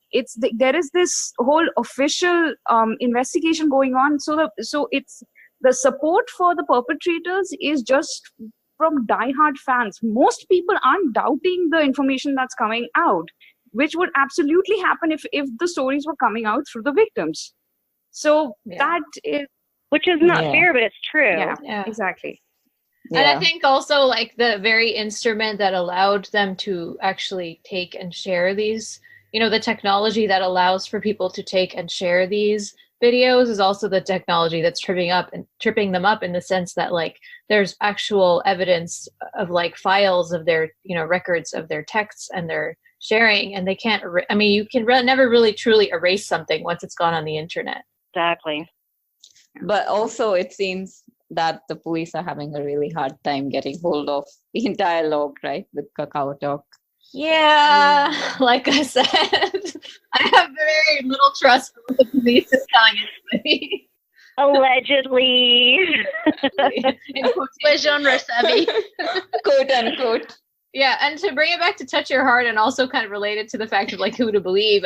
There is this whole official investigation going on. So it's the support for the perpetrators is just from diehard fans. Most people aren't doubting the information that's coming out, which would absolutely happen if the stories were coming out through the victims. So that is, which is not fair, but it's true. Yeah. Exactly. And I think also like the very instrument that allowed them to actually take and share these, the technology that allows for people to take and share these videos is also the technology that's tripping them up, in the sense that like there's actual evidence of like files of their, records of their texts and their sharing, and they can't, you can never really truly erase something once it's gone on the internet. Exactly. But also it seems that the police are having a really hard time getting hold of the dialogue, right, with Kakao Talk. Yeah, like I said, I have very little trust in what the police is telling anybody. Allegedly. We're genre savvy. Quote unquote. Yeah, and to bring it back to Touch Your Heart, and also kind of related to the fact of like who to believe.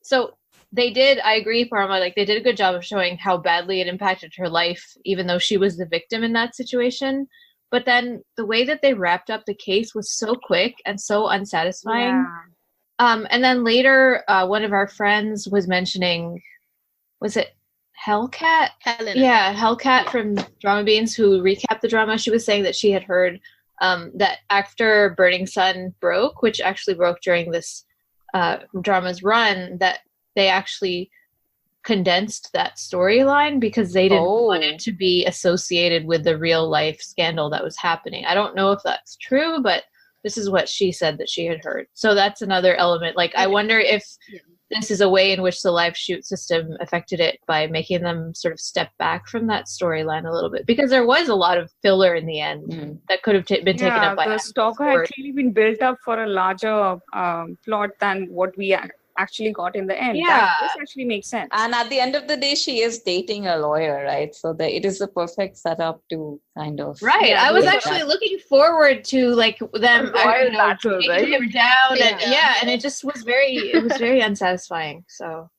So they did, I agree, Parma, like they did a good job of showing how badly it impacted her life, even though she was the victim in that situation. But then the way that they wrapped up the case was so quick and so unsatisfying. Yeah. And then later, one of our friends was mentioning, was it Hellcat? Helen. Yeah, Hellcat from Drama Beans, who recapped the drama. She was saying that she had heard that after Burning Sun broke, which actually broke during this drama's run, that they actually condensed that storyline because they didn't want it to be associated with the real life scandal that was happening. I don't know if that's true, but this is what she said that she had heard. So that's another element. Like, I wonder if this is a way in which the live shoot system affected it by making them sort of step back from that storyline a little bit, because there was a lot of filler in the end that could have been taken up by the stalker had clearly been built up for a larger plot than what we actually got in the end. Yeah. This actually makes sense. And at the end of the day, she is dating a lawyer, right? So it is the perfect setup to kind of... Right. I was actually looking forward to like them taking him down. And it just was very unsatisfying. So.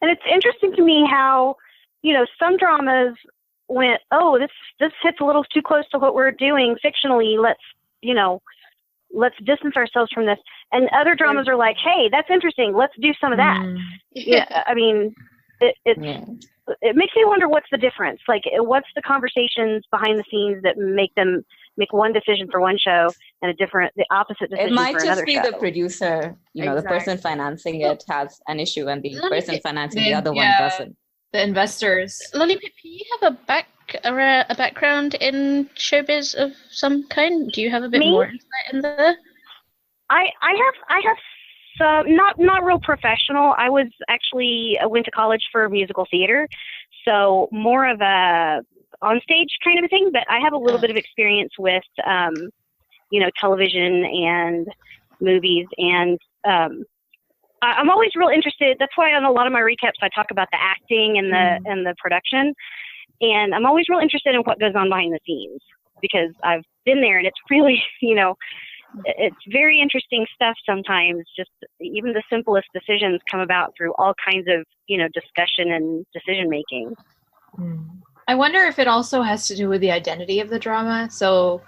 And it's interesting to me how, some dramas went, this hits a little too close to what we're doing fictionally. Let's distance ourselves from this. And other dramas are like, hey, that's interesting. Let's do some of that. Yeah, I mean, it makes me wonder what's the difference. Like, what's the conversations behind the scenes that make one decision for one show and the opposite decision for another show? It might just be the producer, the person financing it has an issue, and the person financing the other one doesn't. The investors. LollyPip, do you have a background in showbiz of some kind? Do you have a bit more insight in there? I have some, not real professional. I went to college for musical theater, so more of a onstage kind of a thing. But I have a little bit of experience with, television and movies, and I'm always real interested. That's why on a lot of my recaps I talk about the acting and the production. And I'm always real interested in what goes on behind the scenes, because I've been there, and it's really, it's very interesting stuff sometimes. Just even the simplest decisions come about through all kinds of, discussion and decision making. I wonder if it also has to do with the identity of the drama. So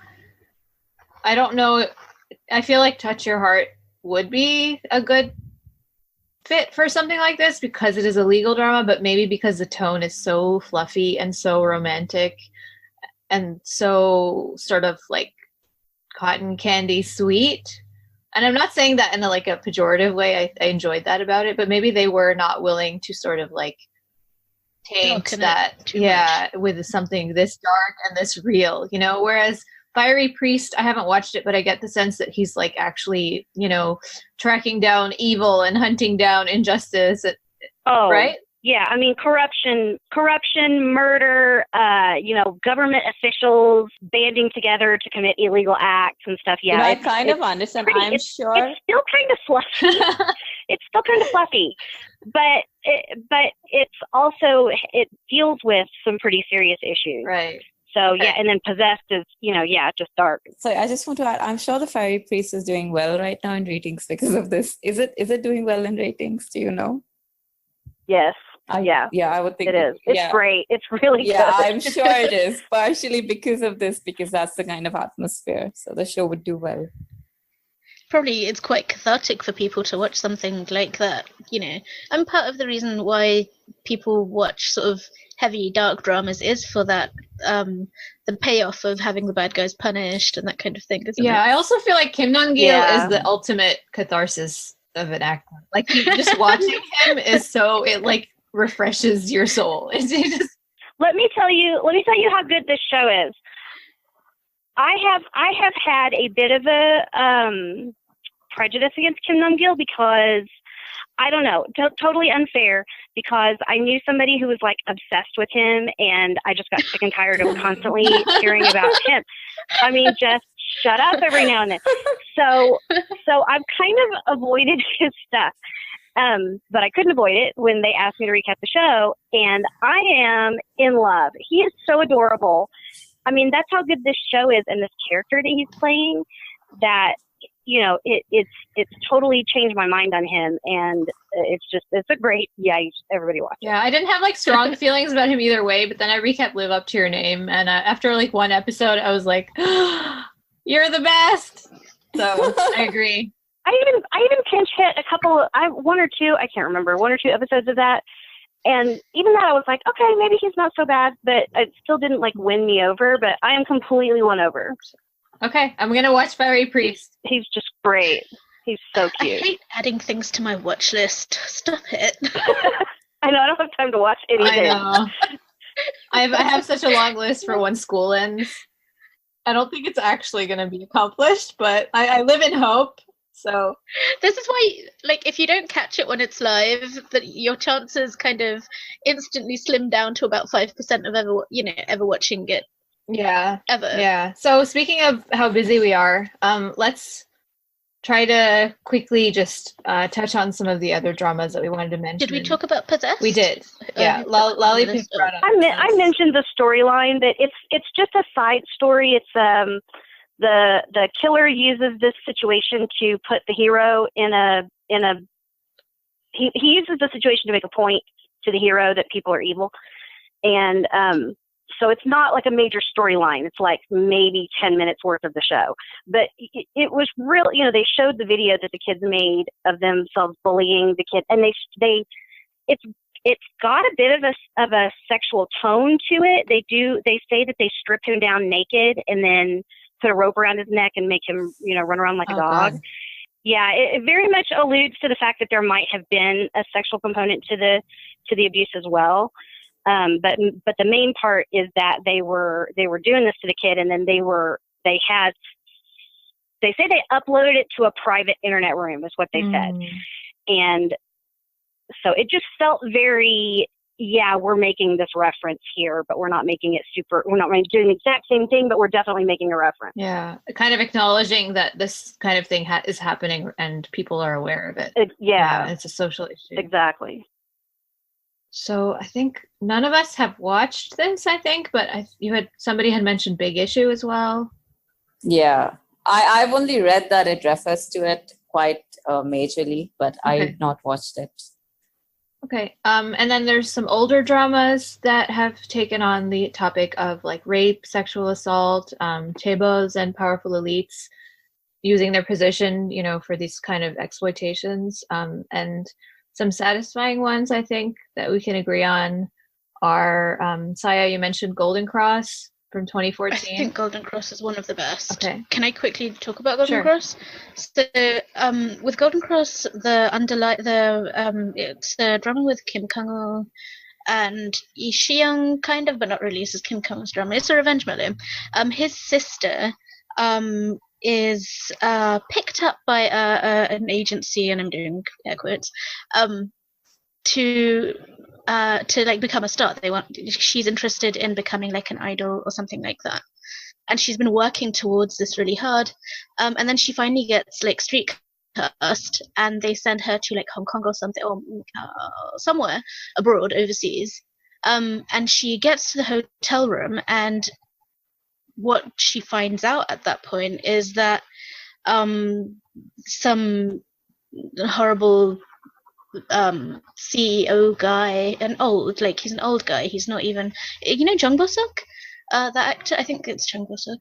I don't know. I feel like Touch Your Heart would be a good fit for something like this because it is a legal drama, but maybe because the tone is so fluffy and so romantic and so sort of like cotton candy sweet. And I'm not saying that in a pejorative way. I enjoyed that about it, but maybe they were not willing to sort of taint that with something this dark and this real, whereas Fiery Priest, I haven't watched it, but I get the sense that he's actually, tracking down evil and hunting down injustice. Right? Yeah, I mean, corruption, murder, government officials banding together to commit illegal acts and stuff. Yeah, I kind of understand. It's still kind of fluffy. It's still kind of fluffy, but it's also, it deals with some pretty serious issues. Right. So yeah, and then Possessed is, just dark. So I just want to add, I'm sure the Fiery Priest is doing well right now in ratings because of this. Is it doing well in ratings? Do you know? Yes. Yeah, I would think it is. It's great. It's really good. Yeah, I'm sure it is. Partially because of this, because that's the kind of atmosphere. So the show would do well. Probably it's quite cathartic for people to watch something like that, And part of the reason why people watch sort of heavy dark dramas is for that, the payoff of having the bad guys punished and that kind of thing, isn't it? I also feel like Kim Dong-gil is the ultimate catharsis of an actor. Just watching him is so, it refreshes your soul. It's just... Let me tell you how good this show is. I have had a bit of a prejudice against Kim Dong-gil because I don't know, totally unfair, because I knew somebody who was obsessed with him, and I just got sick and tired of constantly hearing about him. I mean, just shut up every now and then. So I've kind of avoided his stuff. But I couldn't avoid it when they asked me to recap the show, and I am in love. He is so adorable. I mean, that's how good this show is, and this character that he's playing, that, it's totally changed my mind on him, and it's a great, everybody watch it. Yeah, I didn't have strong feelings about him either way, but then I recapped Live Up to Your Name, and after one episode, I was like, you're the best! So, I agree. I even pinch hit one or two episodes of that. And even that, I was like, okay, maybe he's not so bad, but it still didn't win me over, but I am completely won over. Okay, I'm going to watch Fiery Priest. He's just great. He's so cute. I hate adding things to my watch list. Stop it. I know, I don't have time to watch anything. I know. I have such a long list for when school ends. I don't think it's actually going to be accomplished, but I live in hope. So this is why, if you don't catch it when it's live, that your chances kind of instantly slim down to about 5% of ever watching it. Yeah. Ever. Yeah. So speaking of how busy we are, let's try to quickly just touch on some of the other dramas that we wanted to mention. Did we talk about Possessed? We did. Yeah. LollyPip brought up. I mentioned the storyline, but it's just a side story. It's the killer uses this situation to put the hero he uses the situation to make a point to the hero that people are evil. And so it's not a major storyline. It's maybe 10 minutes worth of the show. But it was real, they showed the video that the kids made of themselves bullying the kid, and it's got a bit of a sexual tone to it. They say that they stripped him down naked and then put a rope around his neck and make him, run around like a dog. God. Yeah, it very much alludes to the fact that there might have been a sexual component to the abuse as well. But the main part is that they were doing this to the kid, and then they say they uploaded it to a private internet room is what they said. And so it just felt very, we're making this reference here, but we're not making it we're not doing the exact same thing, but we're definitely making a reference. Yeah. Kind of acknowledging that this kind of thing is happening and people are aware of it. It's a social issue. Exactly. So I think none of us have watched this, but somebody had mentioned Big Issue as well. Yeah. I've only read that it refers to it quite majorly, but I have not watched it. Okay. And then there's some older dramas that have taken on the topic of rape, sexual assault, chaebols, and powerful elites. using their position, for these kind of exploitations. And some satisfying ones, I think, that we can agree on are, Saya, you mentioned Golden Cross from 2014. I think Golden Cross is one of the best. Okay. Can I quickly talk about Golden Sure. Cross? So, with Golden Cross, it's the drama with Kim Kang-il and Lee Shi-young, kind of, but not really. This is Kim Kang-il's drama. It's a revenge melody. His sister is picked up by an agency, and I'm doing air quotes, to like become a star. She's interested in becoming like an idol or something like that, and she's been working towards this really hard. And then she finally gets like street cast, and they send her to like Hong Kong or something, or somewhere abroad, overseas. And she gets to the hotel room, and what she finds out at that point is that some horrible CEO guy, he's an old guy. He's not even, Jung Bo-suk, that actor. I think it's Jung Bo-suk,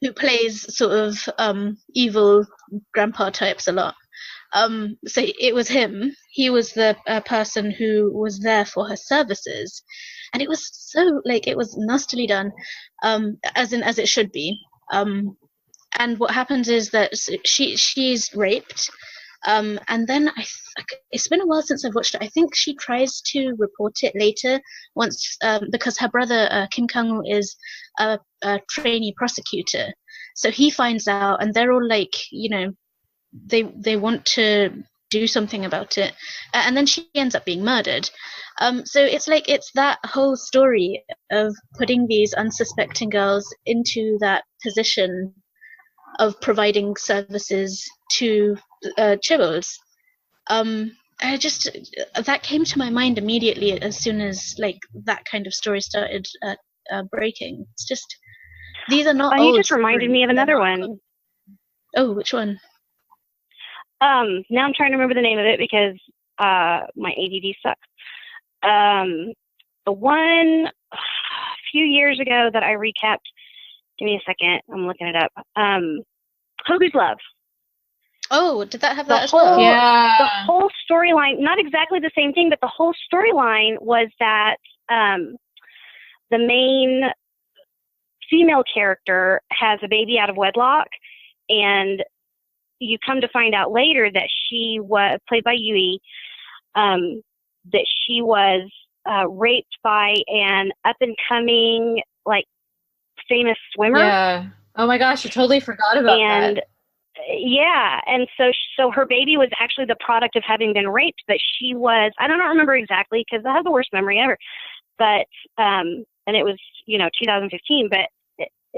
who plays sort of evil grandpa types a lot. So it was him. He was the person who was there for her services, and it was so it was nastily done, as it should be. And what happens is that she's raped. And then it's been a while since I've watched it. I think she tries to report it later once, because her brother Kim Kang is a trainee prosecutor. So he finds out, and they're all they want to do something about it, and then she ends up being murdered. So it's that whole story of putting these unsuspecting girls into that position of providing services to chaebols. That came to my mind immediately as soon as that kind of story started breaking. It's just, these are not old. You just reminded me of another one. Oh, which one? Now I'm trying to remember the name of it because my ADD sucks. The one a few years ago that I recapped. Give me a second. I'm looking it up. Hogu's Love. Oh, did that have that as well? Yeah. The whole storyline, not exactly the same thing, but the whole storyline was that the main female character has a baby out of wedlock, and you come to find out later that she was, played by Yui, that she was raped by an up-and-coming, famous swimmer. Yeah. Oh my gosh, I totally forgot about that. Yeah, and so her baby was actually the product of having been raped, but she was, I don't remember exactly because I have the worst memory ever, but, and it was, 2015, but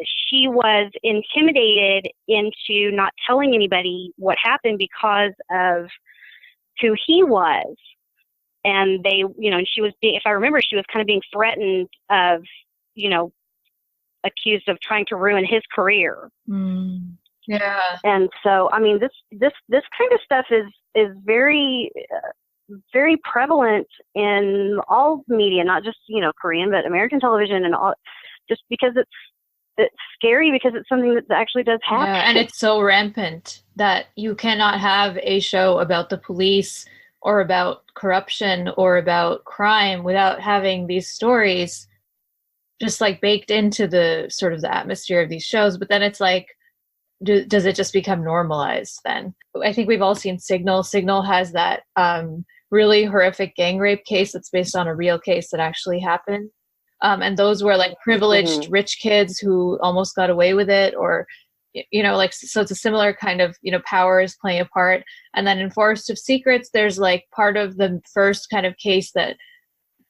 she was intimidated into not telling anybody what happened because of who he was. And they, and she was being, if I remember, she was kind of being threatened of, accused of trying to ruin his career. Mm. Yeah. And so, I mean, this kind of stuff is very, very prevalent in all media, not just, Korean, but American television and all, just because it's scary because it's something that actually does happen. Yeah, and it's so rampant that you cannot have a show about the police or about corruption or about crime without having these stories just baked into the sort of the atmosphere of these shows. But then it's does it just become normalized then? I think we've all seen Signal. Signal has that really horrific gang rape case that's based on a real case that actually happened. And those were privileged rich kids who almost got away with it, or, so it's a similar kind of, power is playing a part. And then in Forest of Secrets, there's part of the first kind of case that,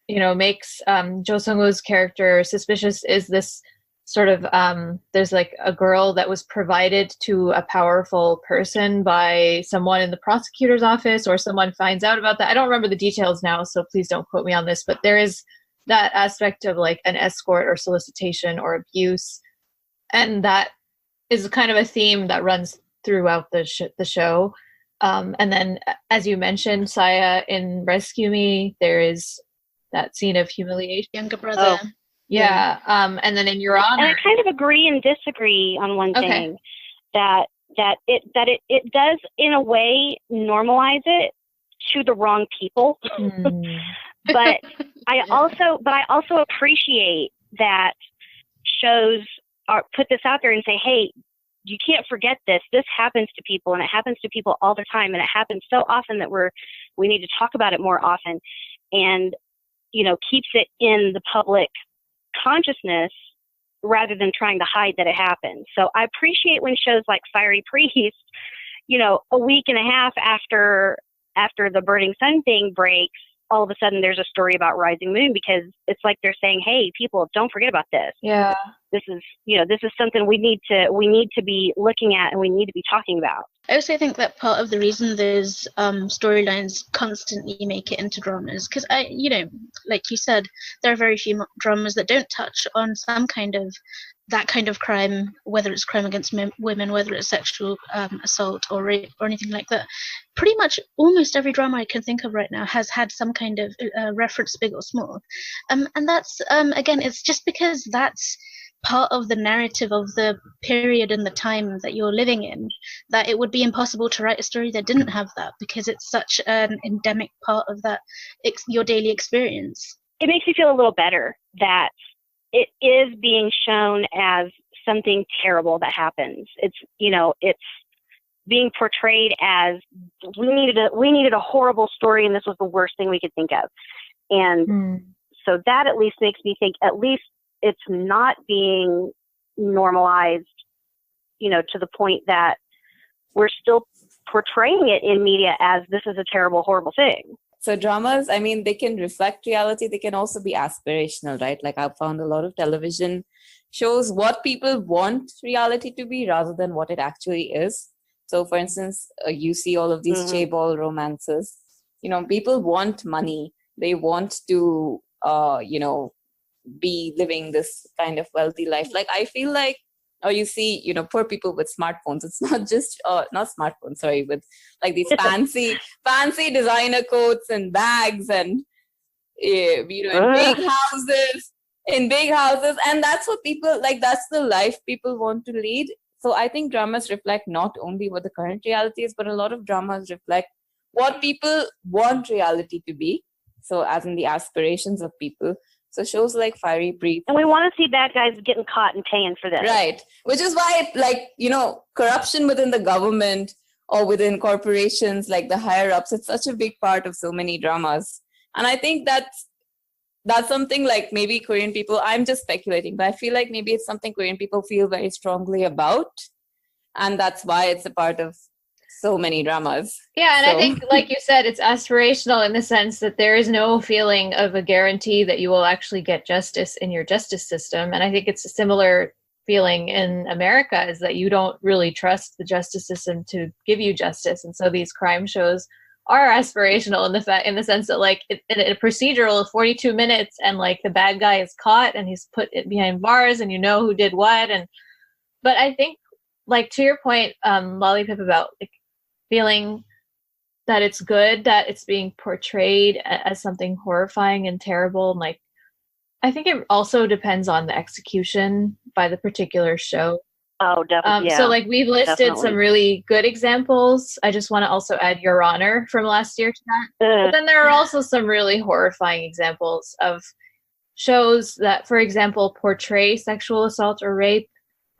makes Jo Sung-woo's character suspicious is this sort of, there's a girl that was provided to a powerful person by someone in the prosecutor's office, or someone finds out about that. I don't remember the details now, so please don't quote me on this, but there is that aspect of an escort or solicitation or abuse. And that is kind of a theme that runs throughout the show. And then, as you mentioned, Saya, in Rescue Me, there is that scene of humiliation. Younger brother. Oh. Yeah. And then in Your Honor. And I kind of agree and disagree on one thing, that that it does in a way normalize it to the wrong people. But I also appreciate that shows put this out there and say, hey, you can't forget this. This happens to people, and it happens to people all the time, and it happens so often that we need to talk about it more often, and keeps it in the public consciousness rather than trying to hide that it happens. So I appreciate when shows like Fiery Priest, a week and a half after the Burning Sun thing breaks, all of a sudden there's a story about Rising Moon, because it's like they're saying, hey, people, don't forget about this. Yeah. This is something we need to be looking at, and we need to be talking about. I also think that part of the reason those storylines constantly make it into dramas, because like you said, there are very few dramas that don't touch on that kind of crime, whether it's crime against women, whether it's sexual assault or rape or anything like that. Pretty much almost every drama I can think of right now has had some kind of reference, big or small. And that's, again, it's just because that's part of the narrative of the period and the time that you're living in, that it would be impossible to write a story that didn't have that, because it's such an endemic part of that your daily experience. It makes me feel a little better that it is being shown as something terrible that happens. It's being portrayed as we needed a horrible story, and this was the worst thing we could think of. And so that at least makes me think at least it's not being normalized, to the point that we're still portraying it in media as this is a terrible, horrible thing. So dramas, I mean, they can reflect reality. They can also be aspirational, right? Like I've found a lot of television shows what people want reality to be rather than what it actually is. So for instance, you see all of these chaebol romances. People want money. They want to, be living this kind of wealthy life. Like I feel like, or you see, poor people with smartphones. It's not just, not smartphones, sorry, with like these fancy designer coats and bags and, in big houses. And that's what people, like, that's the life people want to lead. So I think dramas reflect not only what the current reality is, but a lot of dramas reflect what people want reality to be. So as in the aspirations of people. So shows like Fiery Priest. And we want to see bad guys getting caught and paying for this. Right. Which is why, corruption within the government or within corporations, like the higher ups, it's such a big part of so many dramas. And I think that's something like maybe Korean people, I'm just speculating, but I feel like maybe it's something Korean people feel very strongly about. And that's why it's a part of so many dramas. Yeah, and I think, like you said, it's aspirational in the sense that there is no feeling of a guarantee that you will actually get justice in your justice system. And I think it's a similar feeling in America, is that you don't really trust the justice system to give you justice. And so these crime shows are aspirational in the sense that, like, in a procedural of 42 minutes, and like the bad guy is caught and he's put behind bars, and who did what. But I think, like, to your point, LollyPip, about like feeling that it's good that it's being portrayed as something horrifying and terrible, and like, I think it also depends on the execution by the particular show. Oh, definitely. So like, we've listed some really good examples. I just want to also add Your Honor from last year to that. But then there are also some really horrifying examples of shows that, for example, portray sexual assault or rape,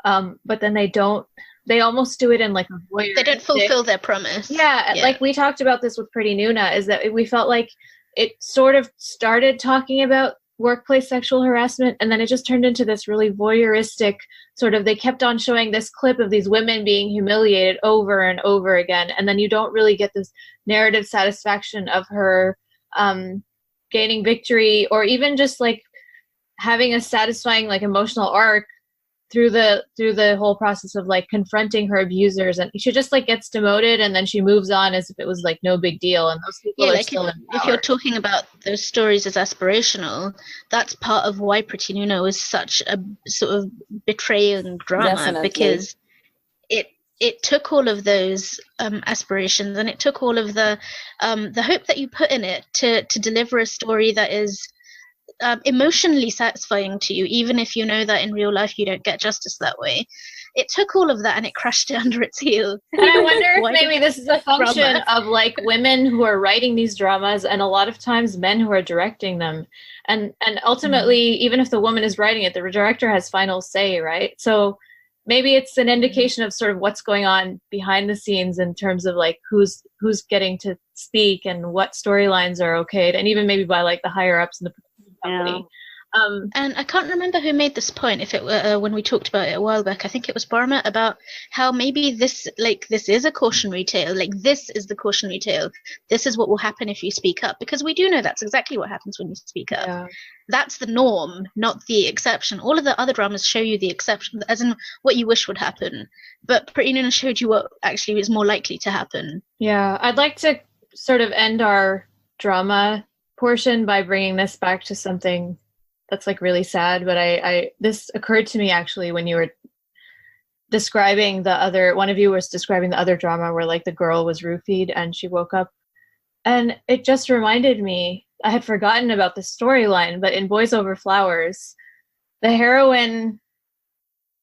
but then they almost do it in like a voyeuristic. They don't fulfill their promise. Yeah, like we talked about this with Pretty Noona, is that we felt like it sort of started talking about workplace sexual harassment, and then it just turned into this really voyeuristic sort of, they kept on showing this clip of these women being humiliated over and over again, and then you don't really get this narrative satisfaction of her gaining victory, or even just like having a satisfying like emotional arc through the whole process of like confronting her abusers. And she just like gets demoted, and then she moves on as if it was like no big deal, and those people are still in power. If you're talking about those stories as aspirational, that's part of why Pretty Noona was such a sort of betraying drama. Definitely. Because it took all of those aspirations, and it took all of the hope that you put in it to deliver a story that is emotionally satisfying to you, even if you know that in real life you don't get justice that way. it took all of that and it crushed it under its heel. And I wonder if Why maybe did this is a function drama? of like women who are writing these dramas and a lot of times men who are directing them. And ultimately, even if the woman is writing it, the director has final say, right? So maybe it's an indication of sort of what's going on behind the scenes in terms of like who's getting to speak and what storylines are okayed, and even maybe by like the higher ups in the company. And I can't remember who made this point. If it were when we talked about it a while back, I think it was Barma, about how maybe this is a cautionary tale. Like, this is the cautionary tale. This is what will happen if you speak up, because we do know that's exactly what happens when you speak up. Yeah. That's the norm, not the exception. All of the other dramas show you the exception, as in what you wish would happen. But Pretty Noona showed you what actually is more likely to happen. Yeah, I'd like to sort of end our drama portion by bringing this back to something that's like really sad, but I this occurred to me actually when you were describing one of you was describing the other drama where like the girl was roofied and she woke up, and it just reminded me, I had forgotten about the storyline, but in Boys Over Flowers, the heroine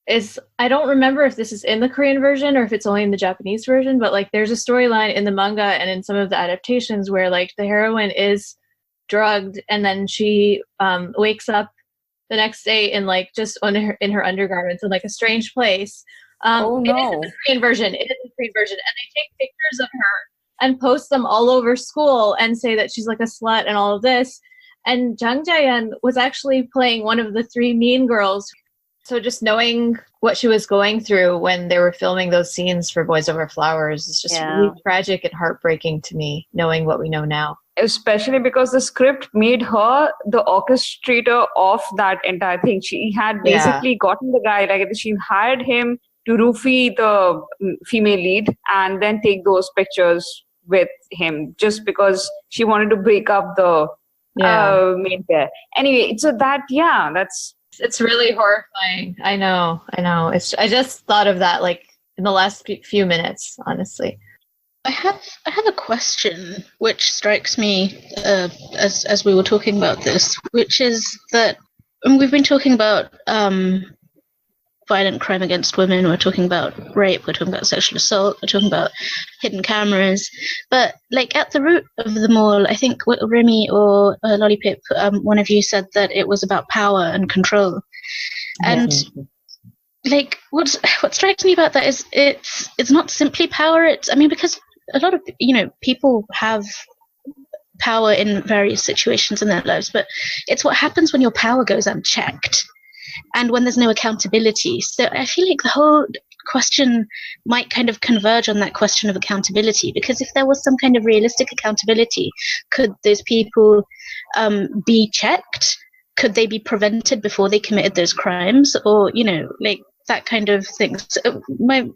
is, I don't remember if this is in the Korean version or if it's only in the Japanese version, but like there's a storyline in the manga and in some of the adaptations where like the heroine is drugged and then she wakes up the next day in like just in her undergarments in like a strange place. Oh It is in the Korean version. It is the Korean version, and they take pictures of her and post them all over school and say that she's like a slut and all of this. And Jang Jae-yeon was actually playing one of the three mean girls. So just knowing what she was going through when they were filming those scenes for Boys Over Flowers is just really tragic and heartbreaking to me, knowing what we know now. Especially because the script made her the orchestrator of that entire thing. She had basically gotten the guy, like she hired him to roofie the female lead and then take those pictures with him just because she wanted to break up the main pair. Anyway, so it's really horrifying. I know. I just thought of that like in the last few minutes, honestly. I have a question which strikes me as we were talking about this, which is that we've been talking about violent crime against women, we're talking about rape, we're talking about sexual assault, we're talking about hidden cameras, but like at the root of them all, I think Rimi or LollyPip, one of you said that it was about power and control, and like what strikes me about that is it's not simply power. Because a lot of people have power in various situations in their lives, but it's what happens when your power goes unchecked and when there's no accountability. So I feel like the whole question might kind of converge on that question of accountability, because if there was some kind of realistic accountability, could those people be checked? Could they be prevented before they committed those crimes? Or, like that kind of thing. So my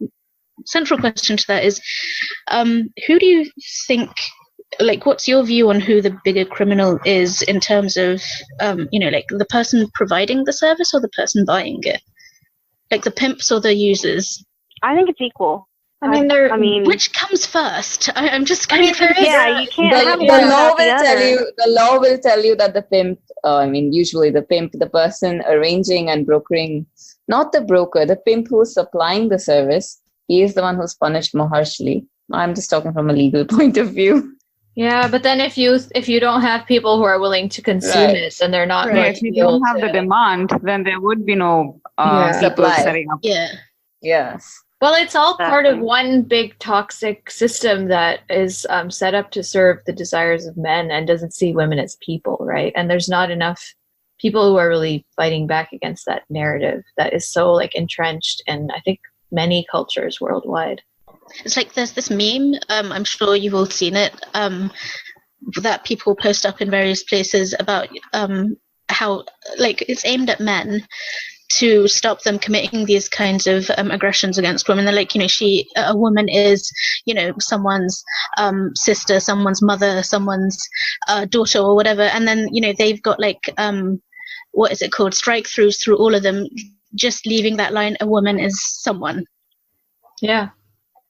central question to that is, who do you think, like, what's your view on who the bigger criminal is in terms of, like the person providing the service or the person buying it? Like the pimps or the users? I think it's equal. I mean, which comes first? I'm just kind of you can't have the one law without the will tell other. you. The law will tell you that the pimp. Usually the pimp, the person arranging and brokering, not the broker, the pimp who's supplying the service, he is the one who's punished more harshly. I'm just talking from a legal point of view. Yeah, but then if you don't have people who are willing to consume it, then they're not going if to you be able don't have to. the demand, then there would be no people Supply. setting up. Yeah. Yes. Well, it's all part of one big toxic system that is set up to serve the desires of men and doesn't see women as people, right? And there's not enough people who are really fighting back against that narrative that is so like entrenched in, I think, many cultures worldwide. It's like there's this meme, I'm sure you've all seen it, that people post up in various places about how, like, it's aimed at men to stop them committing these kinds of aggressions against women. They're like, a woman is, someone's sister, someone's mother, someone's daughter or whatever. And then, they've got like, what is it called? Strike throughs through all of them, just leaving that line, a woman is someone. Yeah,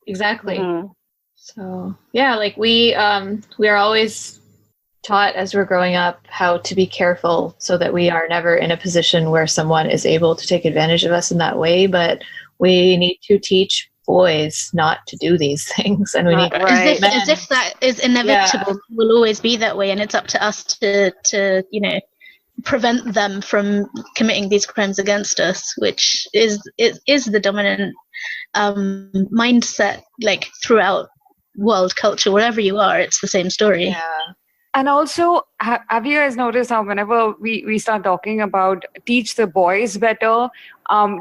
exactly. Mm-hmm. So yeah, like we are always taught as we're growing up how to be careful so that we are never in a position where someone is able to take advantage of us in that way. But we need to teach boys not to do these things, and we need as if that is inevitable. It will always be that way, and it's up to us to prevent them from committing these crimes against us, which is the dominant mindset, like throughout world culture. Wherever you are, it's the same story. Yeah. And also, have you guys noticed how whenever we start talking about teach the boys better,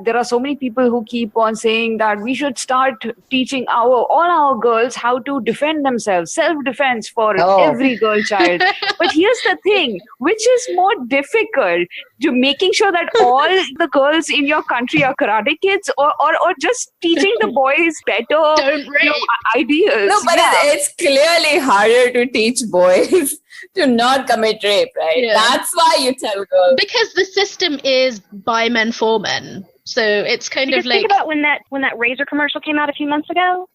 there are so many people who keep on saying that we should start teaching all our girls how to defend themselves, self-defense for every girl child. But here's the thing, which is more difficult, to making sure that all the girls in your country are karate kids, or just teaching the boys better ideas? No, but it's clearly harder to teach boys to not commit rape, right? Yeah. That's why you tell girls. Because the system is by men for men. So it's kind of like, think about when that Razor commercial came out a few months ago.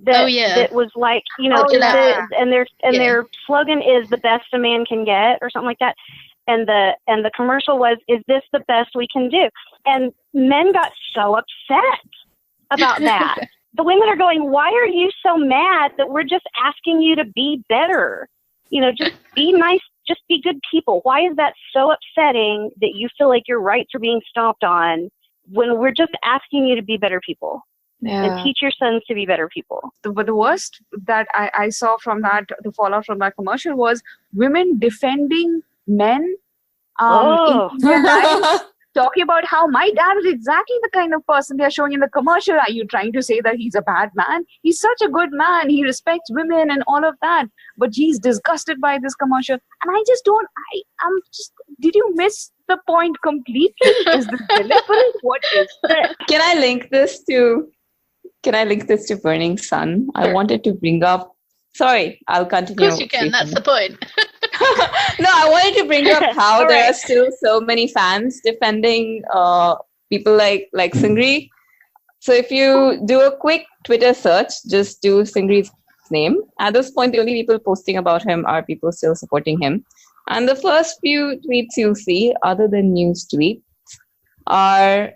That was like, their slogan is "the best a man can get" or something like that. And the commercial was, "Is this the best we can do?" And men got so upset about that. The women are going, "Why are you so mad that we're just asking you to be better? Just be nice, just be good people. Why is that so upsetting that you feel like your rights are being stomped on when we're just asking you to be better people and teach your sons to be better people?" But the worst that I saw from that, the fallout from that commercial, was women defending men in their lives, talking about how my dad is exactly the kind of person they're showing in the commercial. Are you trying to say that he's a bad man? He's such a good man. He respects women and all of that. But he's disgusted by this commercial. And I just don't, did you miss the point completely? Is this deliberate? What is this? Can I link this to Burning Sun? Sure. I wanted to bring up, sorry, I'll continue. Of course you can, that's the point. No, I wanted to bring up how there are still so many fans defending people like Seungri. So if you do a quick Twitter search, just do Seungri's name. At this point, the only people posting about him are people still supporting him. And the first few tweets you'll see, other than news tweets, are,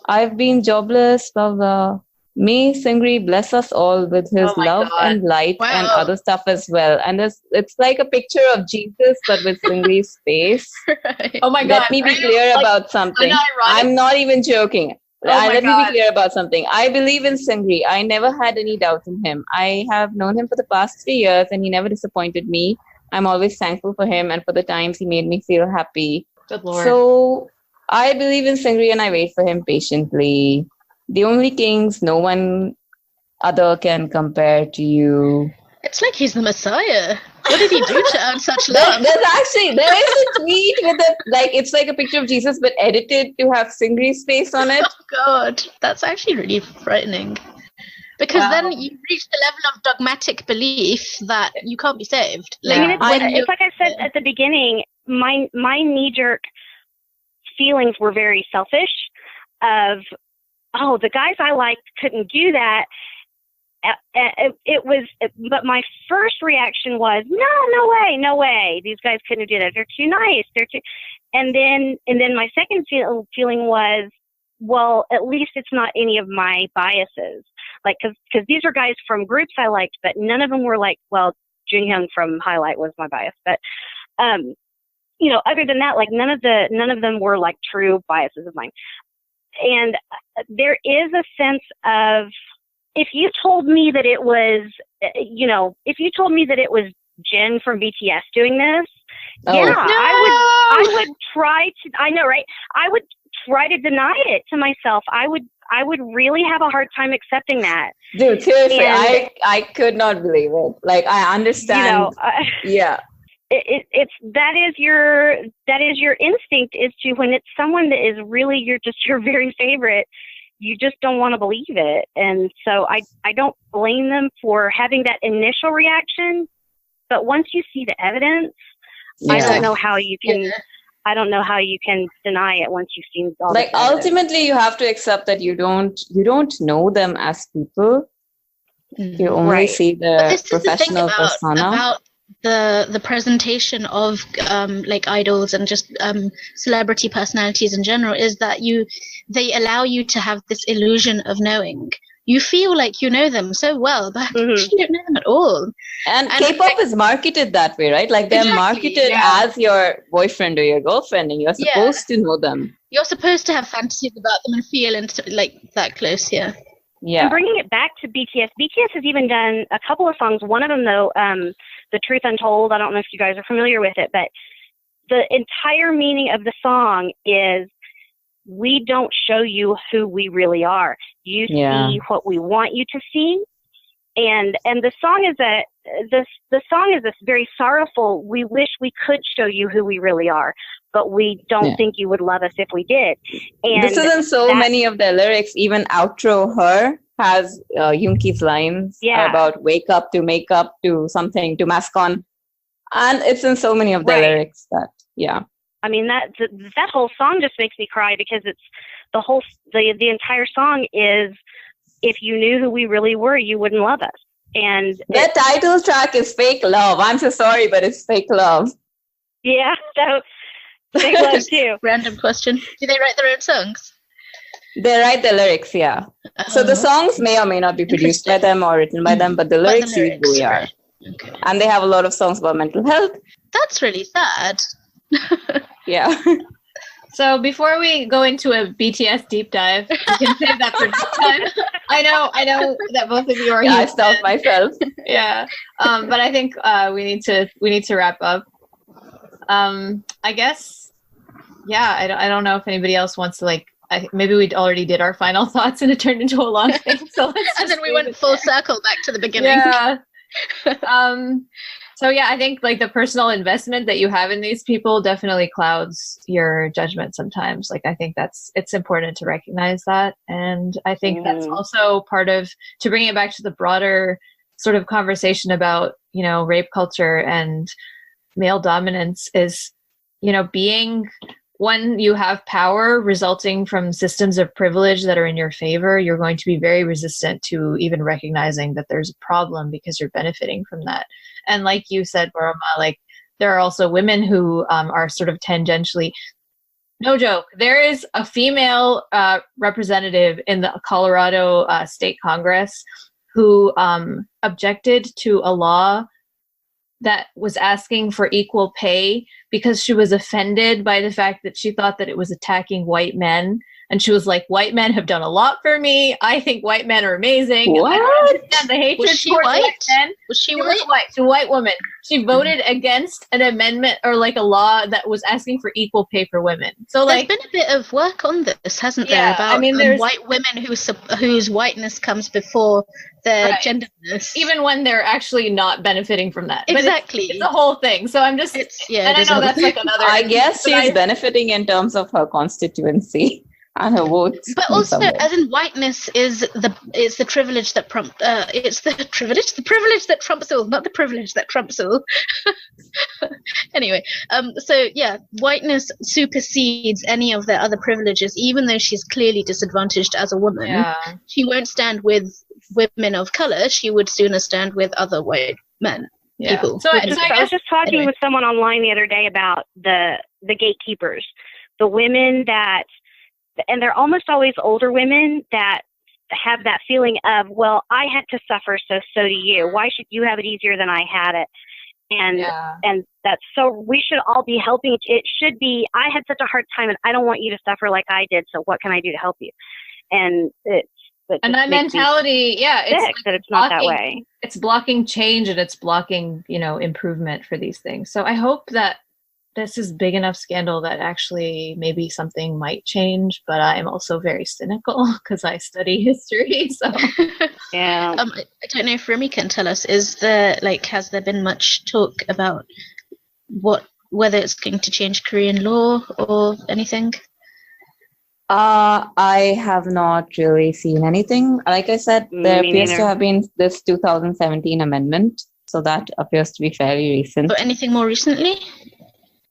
"I've been jobless, blah, blah. May Seungri bless us all with his love and light and other stuff as well." And it's like a picture of Jesus, but with Seungri's face. Right. Oh my God. Let me be clear about something. I'm not even joking. Let me be clear about something. I believe in Seungri. I never had any doubt in him. I have known him for the past 3 years and he never disappointed me. I'm always thankful for him and for the times he made me feel happy. Good Lord. So I believe in Seungri and I wait for him patiently. The only kings no one other can compare to you. It's like he's the Messiah. What did he do to earn such love? There is a tweet with it's like a picture of Jesus but edited to have Seungri's face on it. Oh God, that's actually really frightening. Because then you reach the level of dogmatic belief that you can't be saved. It's like I said at the beginning, my knee-jerk feelings were very selfish of, oh, the guys I liked couldn't do that. But my first reaction was, no way. These guys couldn't do that. They're too nice. And then my second feeling was, well, at least it's not any of my biases. Like, because these are guys from groups I liked, but none of them were like, well, Junhyun from Highlight was my bias. But, other than that, like none of them were like true biases of mine. And there is a sense of, if you told me that it was, Jin from BTS doing this, I would try to, I know, right? I would try to deny it to myself. I would really have a hard time accepting that. Dude, seriously, I could not believe it. Like, I understand. Yeah. That is your instinct, is to, when it's someone that is really your very favorite, you just don't want to believe it. And so I don't blame them for having that initial reaction, but once you see the evidence, I don't know how you can I don't know how you can deny it once you've seen all like ultimately you have to accept that you don't know them as people. You only see the professional persona. About the presentation of like idols and just celebrity personalities in general, is that they allow you to have this illusion of knowing. You feel like you know them so well, but you don't know them at all. And K-pop is marketed that way, right? Like they're marketed as your boyfriend or your girlfriend, and you're supposed to know them. You're supposed to have fantasies about them and feel like that close, Yeah. And bringing it back to BTS, BTS has even done a couple of songs. One of them, though, The Truth Untold, I don't know if you guys are familiar with it, but the entire meaning of the song is, we don't show you who we really are. You see what we want you to see. And the song is the song is this very sorrowful, we wish we could show you who we really are, but we don't think you would love us if we did. And this is in so many of their lyrics. Even outro Her has Yoongi's lines about wake up to make up to something to mask on. And it's in so many of their lyrics that, I mean, that whole song just makes me cry, because it's the entire song is, if you knew who we really were, you wouldn't love us. And their title track is Fake Love. I'm so sorry, but it's Fake Love. Yeah, so Fake Love too. Random question. Do they write their own songs? They write the lyrics, So the songs may or may not be produced by them or written by them, but the lyrics usually are. Okay. And they have a lot of songs about mental health. That's really sad. So before we go into a BTS deep dive, we can save that for next time. I know that both of you are. I stopped myself. But I think we need to wrap up. I guess. I don't know if anybody else wants to maybe we already did our final thoughts and it turned into a long thing. So and then we went full circle back to the beginning. So I think the personal investment that you have in these people definitely clouds your judgment sometimes. I think it's important to recognize that. And I think that's also part of, to bring it back to the broader sort of conversation about, rape culture and male dominance is, being, when you have power resulting from systems of privilege that are in your favor, you're going to be very resistant to even recognizing that there's a problem because you're benefiting from that. And like you said, Barama, there are also women who are sort of tangentially, no joke, there is a female representative in the Colorado State Congress who objected to a law that was asking for equal pay because she was offended by the fact that she thought that it was attacking white men. And she was like, white men have done a lot for me. I think white men are amazing. What? I don't understand the hatred was she towards white? white men. Was she She white? was white. She's a white woman. She voted against an amendment or a law that was asking for equal pay for women. So there's been a bit of work on this, hasn't there? About there's white women whose whiteness comes before their genderness, even when they're actually not benefiting from that. Exactly, it's a whole thing. So I'm just, and I know that's another. I guess she's benefiting in terms of her constituency and her votes. But also, as in, whiteness is the privilege that it's the privilege that trumps all, not the privilege that trumps all. Anyway, so whiteness supersedes any of their other privileges, even though she's clearly disadvantaged as a woman. She won't stand with women of color. She would sooner stand with other white men. People. So I was just talking with someone online the other day about the gatekeepers, the women that, and they're almost always older women that have that feeling of, well, I had to suffer, so do you. Why should you have it easier than I had it? And that's, so we should all be helping. It should be, I had such a hard time and I don't want you to suffer like I did, so what can I do to help you? And that mentality, it's not that way. It's blocking change and it's blocking, improvement for these things. So I hope that this is big enough scandal that actually maybe something might change, but I'm also very cynical because I study history. So I don't know if Rimi can tell us, has there been much talk about whether it's going to change Korean law or anything? I have not really seen anything. Like I said, there appears to have been this 2017 amendment, so that appears to be fairly recent. But anything more recently?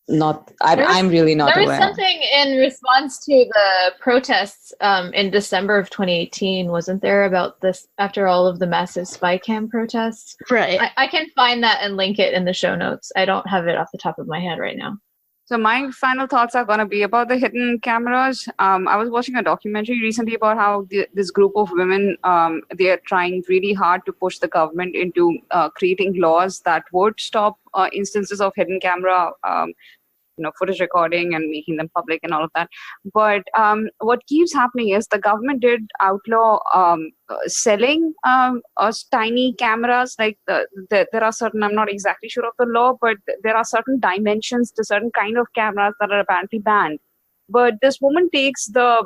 I'm really not aware. There was something in response to the protests in December of 2018, wasn't there, about this after all of the massive spy cam protests? Right. I can find that and link it in the show notes. I don't have it off the top of my head right now. So my final thoughts are going to be about the hidden cameras. I was watching a documentary recently about how this group of women, they are trying really hard to push the government into creating laws that would stop instances of hidden camera footage recording and making them public and all of that. But what keeps happening is the government did outlaw selling tiny cameras. Like there are certain, I'm not exactly sure of the law, but there are certain dimensions to certain kind of cameras that are apparently banned. But this woman takes the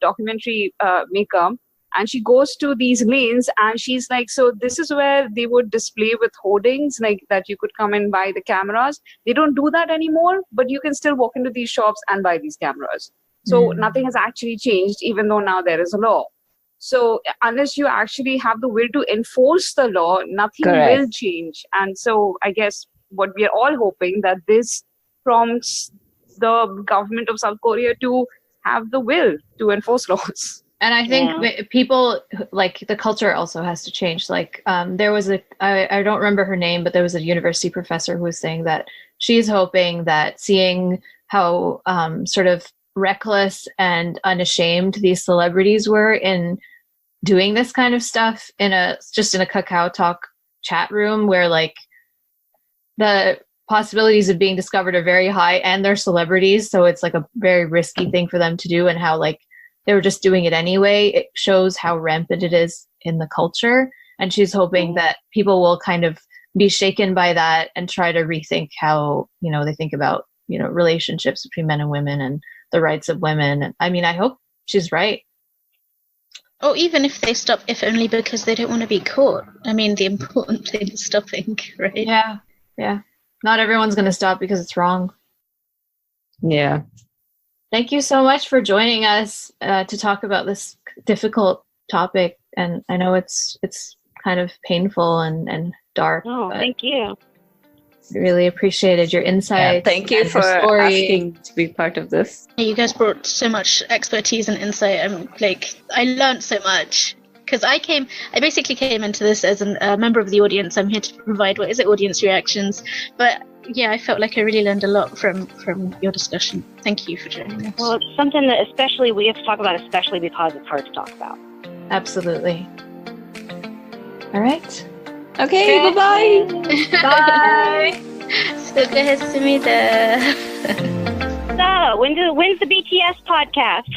documentary maker, and she goes to these lanes and she's like, so this is where they would display with hoardings, like that you could come and buy the cameras. They don't do that anymore, but you can still walk into these shops and buy these cameras. So nothing has actually changed, even though now there is a law. So unless you actually have the will to enforce the law, nothing will change. And so I guess what we are all hoping that this prompts the government of South Korea to have the will to enforce laws. And I think people, like, the culture also has to change. Like, there was I don't remember her name, but there was a university professor who was saying that she's hoping that seeing how sort of reckless and unashamed these celebrities were in doing this kind of stuff in a Kakao Talk chat room where, like, the possibilities of being discovered are very high and they're celebrities. So it's like a very risky thing for them to do, and how, like, they were just doing it anyway. It shows how rampant it is in the culture. And she's hoping that people will kind of be shaken by that and try to rethink how, they think about, relationships between men and women and the rights of women. I mean, I hope she's right. Or even if they stop, if only because they don't want to be caught. I mean, the important thing is stopping, right? Yeah. Yeah. Not everyone's going to stop because it's wrong. Yeah. Thank you so much for joining us to talk about this difficult topic. And I know it's kind of painful and dark. Oh, thank you. Really appreciated your insights. Yeah, thank you for asking to be part of this. You guys brought so much expertise and insight. I learned so much. Because I basically came into this as a member of the audience. I'm here to provide, audience reactions. But yeah, I felt like I really learned a lot from your discussion. Thank you for joining us. Well, it's something that especially we have to talk about, especially because it's hard to talk about. Absolutely. All right. Okay, bye-bye. Bye. 수고했습니다. So, when's the BTS podcast?